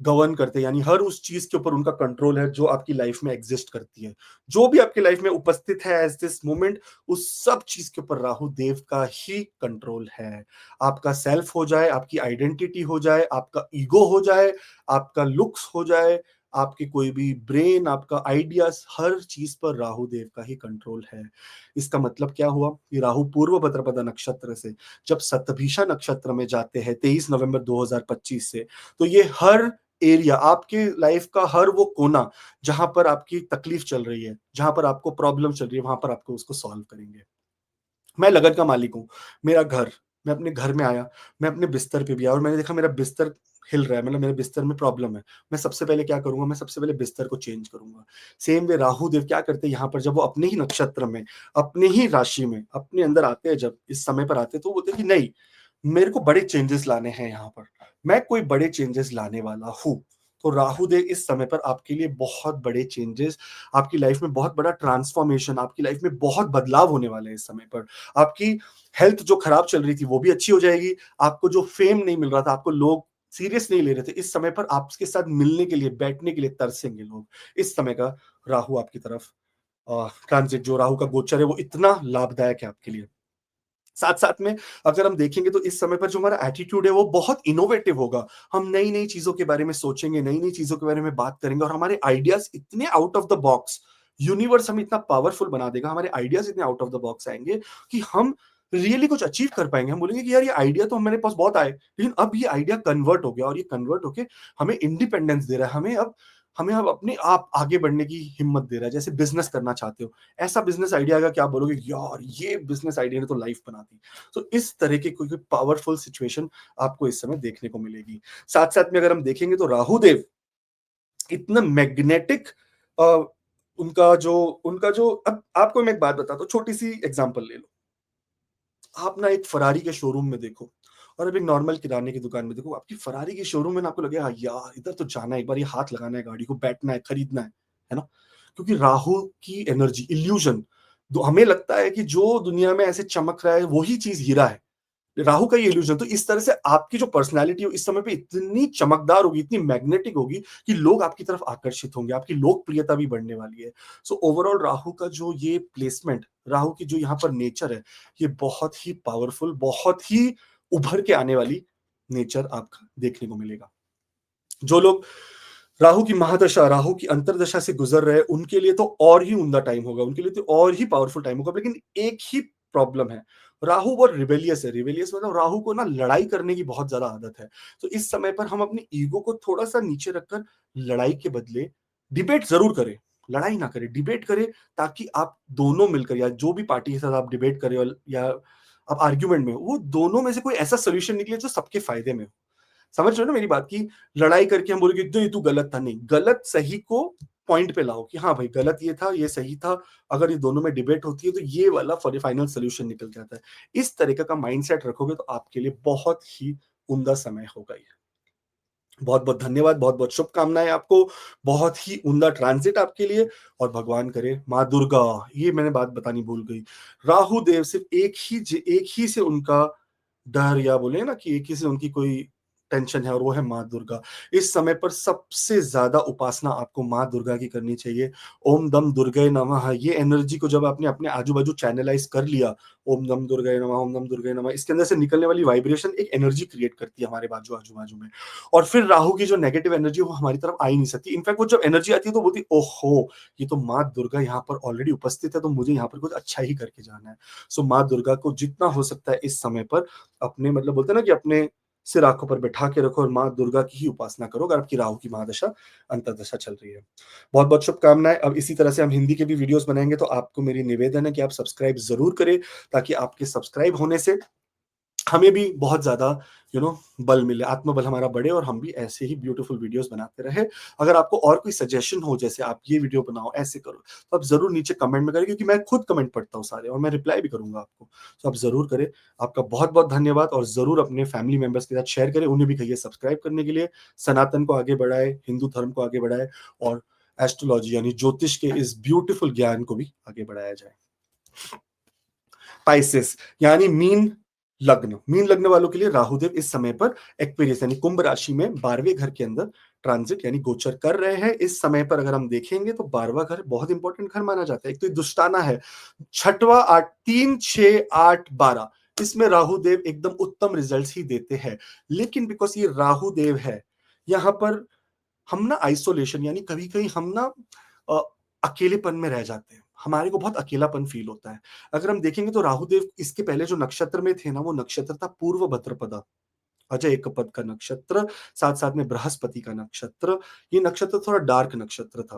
गवर्न करते हैं, यानी हर उस चीज के ऊपर उनका कंट्रोल है जो आपकी लाइफ में एग्जिस्ट करती है। जो भी आपकी लाइफ में उपस्थित है एज दिस मोमेंट, उस सब चीज के ऊपर राहु देव का ही कंट्रोल है। आपका सेल्फ हो जाए, आपकी आइडेंटिटी हो जाए, आपका ईगो हो जाए, आपका लुक्स हो जाए, आपके कोई भी ब्रेन, आपका आइडियाज, हर चीज पर राहु देव का ही कंट्रोल है। इसका मतलब क्या हुआ कि राहु पूर्व भाद्रपद नक्षत्र से जब शतभिषा नक्षत्र में जाते हैं 23 नवंबर 2025 से, तो ये हर एरिया, आपके लाइफ का हर वो कोना जहां पर आपकी तकलीफ चल रही है, जहां पर आपको प्रॉब्लम चल रही है, वहां पर आपको उसको सॉल्व करेंगे। मैं लगन का मालिक हूँ। मेरा घर, मैं अपने घर में आया, मैं अपने बिस्तर पे भी आया और मैंने देखा मेरा बिस्तर हिल रहा है, मतलब मेरे बिस्तर में प्रॉब्लम है। मैं सबसे पहले क्या करूँगा, मैं सबसे पहले बिस्तर को चेंज करूँगा। सेम वे राहु देव क्या करते हैं यहाँ पर, जब वो अपने ही नक्षत्र में, अपने ही राशि में, अपने अंदर आते हैं, जब इस समय पर आते हैं, तो वो बोलते हैं कि नहीं, मेरे को बड़े चेंजेस लाने हैं यहाँ पर। मैं कोई बड़े चेंजेस लाने वाला हूँ। तो राहु देव इस समय पर आपके लिए बहुत बड़े चेंजेस, आपकी लाइफ में बहुत बड़ा ट्रांसफॉर्मेशन, आपकी लाइफ में बहुत बदलाव होने वाले हैं इस समय पर। आपकी हेल्थ जो खराब चल रही थी वो भी अच्छी हो जाएगी। आपको जो फेम नहीं मिल रहा था, आपको लोग सीरियस नहीं ले रहे थे, इस समय पर आपके साथ मिलने के लिए, बैठने के लिए तरसेंगे लोग। इस समय का राहु आपकी तरफ ट्रांजिट, जो राहु का गोचर है, वो इतना लाभदायक है आपके लिए। साथ साथ में अगर हम देखेंगे तो इस समय पर जो हमारा एटीट्यूड है वो बहुत इनोवेटिव होगा। हम नई नई चीजों के बारे में सोचेंगे, नई नई चीजों के बारे में बात करेंगे और हमारे आइडियाज इतने out of the box, universe हमें इतना पावरफुल बना देगा, हमारे आइडियाज इतने आउट ऑफ द बॉक्स आएंगे कि हम रियली कुछ अचीव कर पाएंगे। हम बोलेंगे कि यार ये आइडिया तो मेरे पास बहुत आए, लेकिन अब ये आइडिया कन्वर्ट हो गया और ये कन्वर्ट होके हमें इंडिपेंडेंस दे रहा है, हमें अब अपने आप आगे बढ़ने की हिम्मत दे रहा है। जैसे बिजनेस करना चाहते हो, ऐसा बिजनेस आइडिया आएगा कि आप बोलोगे यार ये बिजनेस आइडिया ने तो लाइफ बना दी। तो इस तरह की कोई पावरफुल सिचुएशन आपको इस समय देखने को मिलेगी। साथ साथ में अगर हम देखेंगे तो राहु देव इतना मैग्नेटिक, उनका जो अब आपको मैं एक बात बताता हूँ, छोटी सी एग्जांपल ले लो। आप ना एक फरारी के शोरूम में देखो और अब एक नॉर्मल किराने की दुकान में देखो, आपकी फरारी के शोरूम में ना आपको लगेगा हाँ यार इधर तो जाना है, एक बार ये हाथ लगाना है, गाड़ी को बैठना है, खरीदना है ना? क्योंकि राहु की एनर्जी, इल्यूजन, हमें लगता है कि जो दुनिया में ऐसे चमक रहा है वही चीज हीरा है। राहु का ये इल्यूजन, तो इस तरह से आपकी जो पर्सनैलिटी है इस समय पे इतनी चमकदार होगी, इतनी मैग्नेटिक होगी कि लोग आपकी तरफ आकर्षित होंगे, आपकी लोकप्रियता भी बढ़ने वाली है। सो ओवरऑल राहु का जो ये प्लेसमेंट, राहु की जो यहाँ पर नेचर है, ये बहुत ही पावरफुल, बहुत ही उभर के आने वाली नेचर आपका देखने को मिलेगा। जो लोग राहु की महादशा, राहु की अंतरदशा से गुजर रहे हैं, उनके लिए तो और ही उम्दा टाइम होगा, उनके लिए तो और ही पावरफुल टाइम होगा। लेकिन एक ही प्रॉब्लम है, राहु बहुत रिबेलियस है। रिबेलियस मतलब राहु को ना लड़ाई करने की बहुत ज्यादा आदत है। तो इस समय पर हम अपनी ईगो को थोड़ा सा नीचे रखकर लड़ाई के बदले डिबेट जरूर करें, लड़ाई ना करें, डिबेट करें, ताकि आप दोनों मिलकर, या जो भी पार्टी के साथ आप डिबेट करें या आप आर्ग्यूमेंट में हो, वो दोनों में से कोई ऐसा सोल्यूशन निकले जो सबके फायदे में हो। समझ रहे हो ना मेरी बात की? लड़ाई करके हम बोलेंगे नहीं तू गलत था, नहीं, गलत सही को पॉइंट पे लाओ कि हाँ भाई गलत ये था, ये सही था। अगर ये दोनों में डिबेट होती है तो ये वाला फाइनल सोल्यूशन निकल जाता है। इस तरीके का माइंडसेट रखोगे तो आपके लिए बहुत ही उम्दा समय होगा ये। बहुत बहुत धन्यवाद, बहुत बहुत शुभकामनाएं आपको, बहुत ही उम्दा ट्रांजिट आपके लिए। और भगवान करे माँ दुर्गा, ये मैंने बात बतानी भूल गई, राहु देव सिर्फ एक ही से उनका डर, या बोले ना कि एक ही से उनकी कोई टेंशन है, और वो है माँ दुर्गा। इस समय पर सबसे ज्यादा उपासना आपको माँ दुर्गा की करनी चाहिए। ओम दम दुर्गे नमः, ये एनर्जी को जब आपने अपने आजू बाजू चैनलाइज कर लिया, ओम दम दुर्गे नमः, ओम दम दुर्गे नमः, इसके अंदर से निकलने वाली वाइब्रेशन एक एनर्जी क्रिएट करती है हमारे बाजू आजू बाजू में। और फिर राहु की जो नेगेटिव एनर्जी वो हमारी तरफ आ ही नहीं सकती। इनफैक्ट वो जब एनर्जी आती है तो बोलती है ओहो, ये तो माँ दुर्गा यहाँ पर ऑलरेडी उपस्थित है, तो मुझे यहाँ पर कुछ अच्छा ही करके जाना है। सो माँ दुर्गा को जितना हो सकता है इस समय पर अपने, मतलब बोलते हैं ना कि अपने सिर आंखों पर बैठा के रखो और माँ दुर्गा की ही उपासना करो अगर आपकी राहु की महादशा अंतर्दशा चल रही है। बहुत बहुत शुभकामनाएं। अब इसी तरह से हम हिंदी के भी वीडियोस बनाएंगे, तो आपको मेरी निवेदन है कि आप सब्सक्राइब जरूर करें, ताकि आपके सब्सक्राइब होने से हमें भी बहुत ज़्यादा बल मिले, आत्मबल हमारा बढ़े और हम भी ऐसे ही ब्यूटीफुल वीडियोज़ बनाते रहें। अगर आपको और कोई सजेशन हो, जैसे आप ये वीडियो बनाओ, ऐसे करो, तो आप ज़रूर नीचे कमेंट में करें, क्योंकि मैं खुद कमेंट पढ़ता हूँ सारे और मैं रिप्लाई भी करूँगा आपको। तो आप ज़रूर करें। आपका बहुत-बहुत धन्यवाद और ज़रूर अपने फैमिली मेंबर्स के साथ शेयर करें, उन्हें भी कहिए सब्सक्राइब करने के लिए। सनातन को आगे बढ़ाएँ, हिंदू धर्म को आगे बढ़ाएँ और एस्ट्रोलॉजी यानी ज्योतिष के इस ब्यूटीफुल ज्ञान को भी आगे बढ़ाया जाए। पाइसेस यानी मीन लग्न वालों के लिए राहुदेव इस समय पर एक्वेरियस यानी कुंभ राशि में 12वें घर के अंदर ट्रांजिट यानी गोचर कर रहे हैं। इस समय पर अगर हम देखेंगे तो 12वां घर बहुत इंपॉर्टेंट घर माना जाता है। एक तो ये दुष्टाना है, छठवां, आठ, 3, 6, 8, 12, इसमें राहुदेव एकदम उत्तम रिजल्ट्स ही देते हैं। लेकिन बिकॉज ये राहुदेव है, यहाँ पर हम ना आइसोलेशन यानी कभी-कभी हम ना अ, अकेलेपन में रह जाते हैं। हमारे को बहुत अकेलापन फ़ील होता है। अगर हम देखेंगे तो राहुदेव इसके पहले जो नक्षत्र में थे ना, वो नक्षत्र था पूर्व भद्रपदा, अजय एक पद का नक्षत्र, साथ-साथ में बृहस्पति का नक्षत्र। ये नक्षत्र थोड़ा डार्क नक्षत्र था।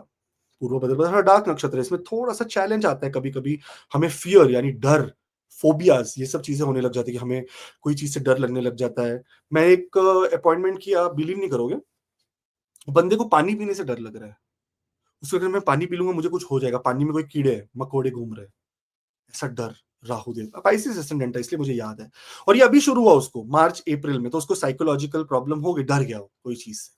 पूर्व भद्रपदा थोड़ा डार्क नक्षत्र है, इसमें थोड़ा-सा चैलेंज आता है कभी-कभी, हमें फ़ियर यानी डर, फ़ोबियाज़ ये सब चीज़ें होने लग जाती है कि हमें कोई चीज़ से डर लगने लग जाता है। मैं एक अपॉइंटमेंट किया, आप बिलीव नहीं करोगे, बंदे को पानी पीने से डर लग रहा है। उसको अगर मैं पानी पी लूँगा मुझे कुछ हो जाएगा, पानी में कोई कीड़े हैं, मकोड़े घूम रहे हैं, ऐसा डर राहु-देव का। पाइसेस असेंडेंट है इसलिए मुझे याद है। और ये अभी शुरू हुआ उसको मार्च-अप्रैल में, तो उसको साइकोलॉजिकल प्रॉब्लम हो गई, डर गया वो कोई चीज़ से।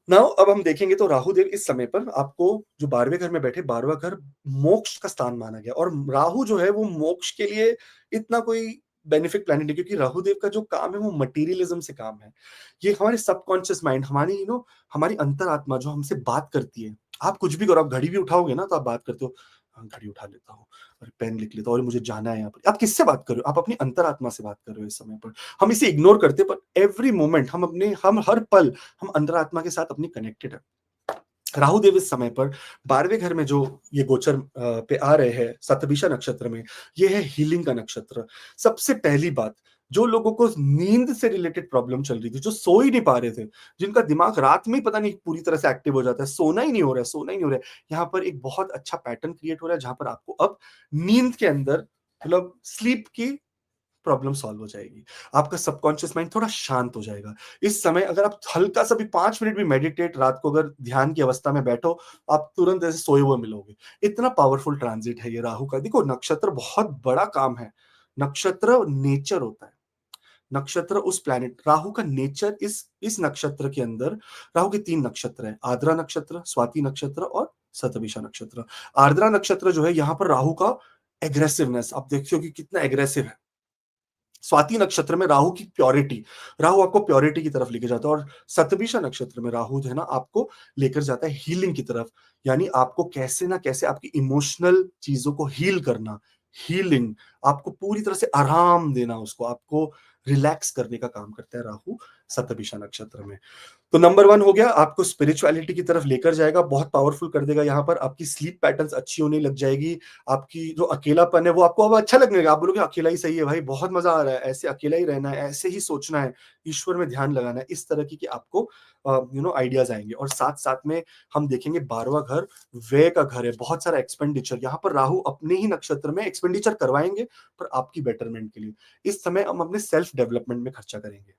नाउ अब हम देखेंगे तो राहु-देव इस समय पर आपको जो 12वें घर में बैठे, 12वां घर मोक्ष का स्थान माना गया और राहु जो है वो मोक्ष के लिए इतना कोई बेनिफिक प्लैनेट है, क्योंकि राहु-देव का जो काम है वो मटेरियलिज़्म से काम है। ये हमारे सबकॉन्शियस माइंड, हमारी हमारी अंतरात्मा जो हमसे बात करती है। आप कुछ भी करो, आप घड़ी भी उठाओगे ना तो आप बात करते हो, हाँ, घड़ी उठा लेता हूँ और पेन लिख लेता हूँ और मुझे जाना है यहाँ पर। आप किससे बात कर रहे हो? आप अपनी अंतरात्मा से बात कर रहे हो इस समय पर। हम इसे इग्नोर करते हैं, पर एवरी मोमेंट हम हर पल हम अंतरात्मा के साथ अपनी कनेक्टेड है। राहु देव इस समय पर 12वें घर में जो ये गोचर पे आ रहे हैं शतभिषा नक्षत्र में, ये है हीलिंग का नक्षत्र। सबसे पहली बात, जो लोगों को नींद से रिलेटेड प्रॉब्लम चल रही थी, जो सो ही नहीं पा रहे थे, जिनका दिमाग रात में ही पता नहीं पूरी तरह से एक्टिव हो जाता है, सोना ही नहीं हो रहा है, सोना ही नहीं हो रहा है, यहाँ पर एक बहुत अच्छा पैटर्न क्रिएट हो रहा है, जहाँ पर आपको अब नींद के अंदर मतलब स्लीप की प्रॉब्लम सॉल्व हो जाएगी। आपका सबकॉन्शियस माइंड थोड़ा शांत हो जाएगा। इस समय अगर आप हल्का-सा भी 5 मिनट भी मेडिटेट रात को अगर ध्यान की अवस्था में बैठो, आप तुरंत ऐसे सोए हुए मिलोगे। इतना पावरफुल ट्रांजिट है ये राहु का। देखो नक्षत्र बहुत बड़ा काम है। नक्षत्र नेचर होता है। नक्षत्र उस प्लैनेट राहु का नेचर इस नक्षत्र के अंदर राहु के 3 नक्षत्र हैं। आर्द्रा नक्षत्र, स्वाति नक्षत्र और शतभिषा नक्षत्र। आर्द्रा नक्षत्र जो है यहाँ पर राहु का एग्रेसिवनेस आप देखते हो कि कितना एग्रेसिव है। स्वाति नक्षत्र में राहु की प्योरिटी, राहु आपको प्योरिटी की तरफ लेके जाता है और शतभिषा नक्षत्र में राहु जो है ना आपको लेकर जाता है हीलिंग की तरफ। यानी आपको कैसे ना कैसे आपकी इमोशनल चीजों को हील करना, हीलिंग, आपको पूरी तरह से आराम देना, उसको आपको रिलैक्स करने का काम करता है राहु शतभिषा नक्षत्र में। तो नंबर 1 हो गया, आपको स्पिरिचुअलिटी की तरफ लेकर जाएगा, बहुत पावरफुल कर देगा यहाँ पर, आपकी स्लीप पैटर्न्स अच्छी होने लग जाएगी, आपकी जो अकेलापन है वो आपको अब अच्छा लगने लगा, आप बोलोगे अकेला ही सही है भाई, बहुत मज़ा आ रहा है, ऐसे अकेला ही रहना है, ऐसे ही सोचना है, ईश्वर में ध्यान लगाना है, इस तरह की आपको आइडियाज़ आएँगे और साथ-साथ में हम देखेंगे 12वां घर व्यय का घर है, बहुत सारा एक्सपेंडिचर, यहाँ पर राहु अपने ही नक्षत्र में एक्सपेंडिचर करवाएँगे, पर आपकी बेटरमेंट के लिए। इस समय हम अपने सेल्फ डेवलपमेंट में खर्चा करेंगे।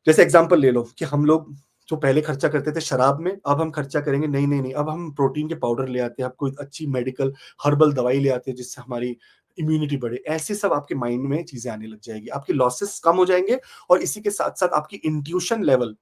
जैसे एग्जांपल ले लो कि हम लोग जो पहले खर्चा करते थे शराब में, अब हम खर्चा करेंगे नहीं, नहीं, नहीं, अब हम प्रोटीन के पाउडर ले आते हैं, अब कोई अच्छी मेडिकल हर्बल दवाई ले आते हैं जिससे हमारी इम्यूनिटी बढ़े। ऐसे सब आपके माइंड में चीज़ें आने लग जाएगी। आपके लॉसेस कम हो जाएँगे और इसी के साथ-साथ आपकी इंट्यूशन लेवल,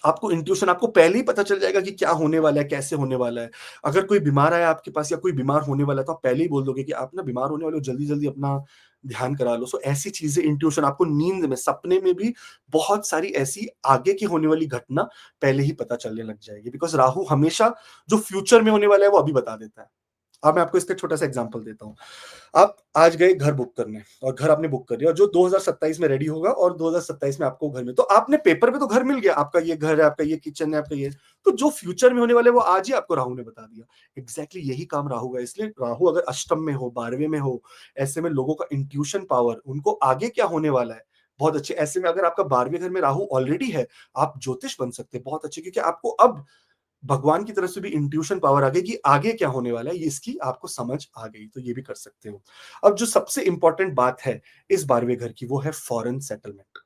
आपको इंट्यूशन आपको पहले ही पता चल जाएगा कि क्या होने वाला है, कैसे होने वाला है। अगर कोई बीमार आया आपके पास या कोई बीमार होने वाला है, तो आप पहले ही बोल दोगे कि आप ना बीमार होने वाले हो, जल्दी-जल्दी अपना ध्यान करा लो। सो ऐसी चीज़ें इंट्यूशन आपको नींद में, सपने में भी बहुत सारी ऐसी आगे की होने वाली घटना पहले ही पता चलने लग जाएगी। बिकॉज़ राहु हमेशा जो फ्यूचर में होने वाला है, वो अभी बता देता है। अब मैं आपको इसका छोटा-सा एग्ज़ाम्पल देता हूँ। आप आज गए घर बुक करने और घर आपने बुक कर लिया और जो 2027 में रेडी होगा और 2027 में आपको घर में, तो आपने पेपर पे तो घर मिल गया, आपका ये घर है, आपका ये किचन है, आपका ये, तो जो फ्यूचर में होने वाला है वो आज ही आपको राहु ने बता दिया। एग्ज़ैक्टली यही काम राहु का है, इसलिए राहु अगर अष्टम में हो, 12वें में हो, ऐसे में लोगों का इंट्यूशन पावर, उनको आगे क्या होने वाला है, बहुत अच्छे। ऐसे में अगर आपका 12वें घर में राहु ऑलरेडी है, आप ज्योतिष बन सकते हैं बहुत अच्छे, क्योंकि आपको अब भगवान की तरफ से भी इंट्यूशन पावर आ गई कि आगे क्या होने वाला है, ये इसकी आपको समझ आ गई, तो ये भी कर सकते हो। अब जो सबसे इंपॉर्टेंट बात है इस 12वें घर की, वो है फॉरेन सेटलमेंट।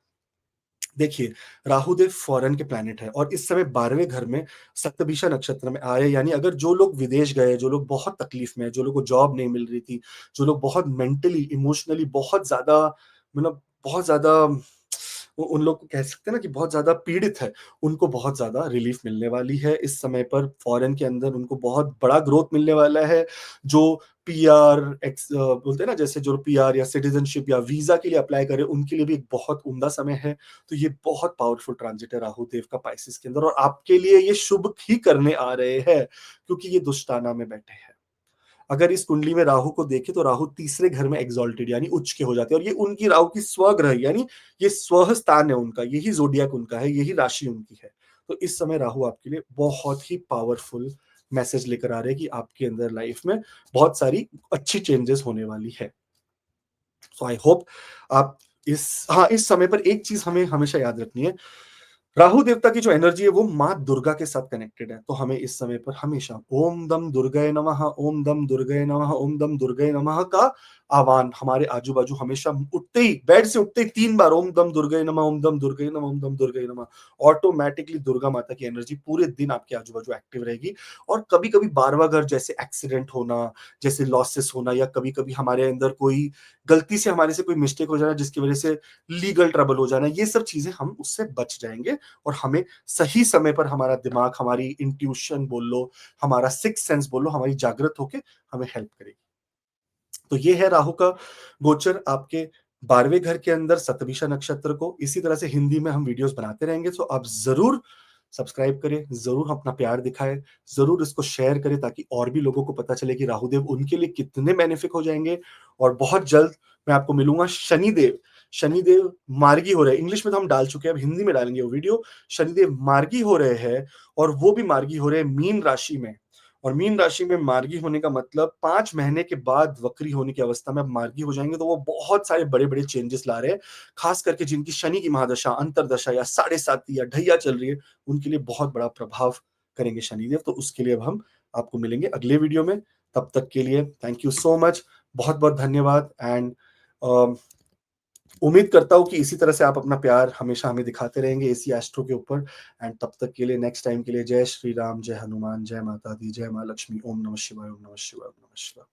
देखिए, राहुदेव फॉरेन के प्लैनेट है और इस समय 12वें घर में शतभिषा नक्षत्र में आए, यानी अगर जो लोग विदेश गए, जो लोग बहुत तकलीफ में हैं, जो लोगों को जॉब नहीं मिल रही थी, जो लोग बहुत मेंटली, इमोशनली बहुत ज़्यादा, मतलब बहुत ज़्यादा, उन लोग को कह सकते हैं ना कि बहुत ज़्यादा पीड़ित है, उनको बहुत ज़्यादा रिलीफ मिलने वाली है। इस समय पर फॉरेन के अंदर उनको बहुत बड़ा ग्रोथ मिलने वाला है। जो पीआर बोलते हैं ना, जैसे जो पीआर या सिटीज़नशिप या वीज़ा के लिए अप्लाई करें, उनके लिए भी एक बहुत उम्दा समय है। तो ये बहुत पावरफुल ट्रांजिट है राहु देव का पाइसेस के अंदर, और आपके लिए ये शुभ ही करने आ रहे हैं, क्योंकि ये दुष्टाना में बैठे हैं। अगर इस कुंडली में राहु को देखें तो राहु तीसरे घर में एग्जॉल्टेड यानी उच्च के हो जाते हैं, और ये उनकी राहु की स्वग्रह, यानी ये स्व स्थान है उनका, यही जोडियाक उनका है, यही राशि उनकी है। तो इस समय राहु आपके लिए बहुत ही पावरफुल मैसेज लेकर आ रहे हैं कि आपके अंदर लाइफ में बहुत सारी अच्छी चेंजेस होने वाली है। सो आई होप आप इस समय पर एक चीज हमें हमेशा याद रखनी है, राहु देवता की जो एनर्जी है वो माँ दुर्गा के साथ कनेक्टेड है। तो हमें इस समय पर हमेशा ओम दम दुर्गाय नमः, ओम दम दुर्गाय नमः, ओम दम दुर्गाय नमः का आह्वान हमारे आजू बाजू हमेशा, उठते ही, बेड से उठते ही 3 बार ओम दम दुर्गाय नमः, ओम दम दुर्गाय नमः, ओम दम दुर्गाय नमः। ऑटोमेटिकली दुर्गा माता की एनर्जी पूरे दिन आपके आजू बाजू एक्टिव रहेगी। और कभी कभी 12वां घर, जैसे एक्सीडेंट होना, जैसे लॉसेस होना, या कभी कभी हमारे अंदर कोई गलती से हमारे से कोई मिस्टेक हो जाना जिसकी वजह से लीगल ट्रबल हो जाना, ये सब चीजें हम उससे बच जाएंगे। और हमें सही समय पर हमारा दिमाग, हमारी इंट्यूशन बोल लो, हमारा सिक्स सेंस बोल लो, हमारी जागृत होके हमें हेल्प करेगी। तो ये है राहु का गोचर आपके 12वें घर के अंदर शतभिषा नक्षत्र को। इसी तरह से हिंदी में हम वीडियोस बनाते रहेंगे, तो आप जरूर सब्सक्राइब करें, जरूर अपना प्यार दिखाएं, जरूर इसको शेयर करें, ताकि और भी लोगों को पता चले कि राहुदेव उनके लिए कितने बेनिफिक हो जाएंगे। और बहुत जल्द मैं आपको मिलूंगा शनिदेव। शनिदेव मार्गी हो रहे हैं, इंग्लिश में तो हम डाल चुके हैं, अब हिंदी में डालेंगे वो वीडियो। शनिदेव मार्गी हो रहे हैं, और वो भी मार्गी हो रहे हैं मीन राशि में। और मीन राशि में मार्गी होने का मतलब 5 महीने के बाद वक्री होने की अवस्था में अब मार्गी हो जाएंगे, तो वो बहुत सारे बड़े बड़े चेंजेस ला रहे हैं। खास करके जिनकी शनि की महादशा, अंतरदशा या 7.5 या ढैया चल रही है, उनके लिए बहुत बड़ा प्रभाव करेंगे शनिदेव। तो उसके लिए अब हम आपको मिलेंगे अगले वीडियो में। तब तक के लिए थैंक यू सो मच, बहुत बहुत धन्यवाद। एंड उम्मीद करता हूँ कि इसी तरह से आप अपना प्यार हमेशा हमें दिखाते रहेंगे इसी एस्ट्रो के ऊपर। एंड तब तक के लिए, नेक्स्ट टाइम के लिए, जय श्री राम, जय हनुमान, जय माता दी, जय माँ लक्ष्मी, ओम नमः शिवाय, ओम नमः शिवाय, ओम नमः शिवाय।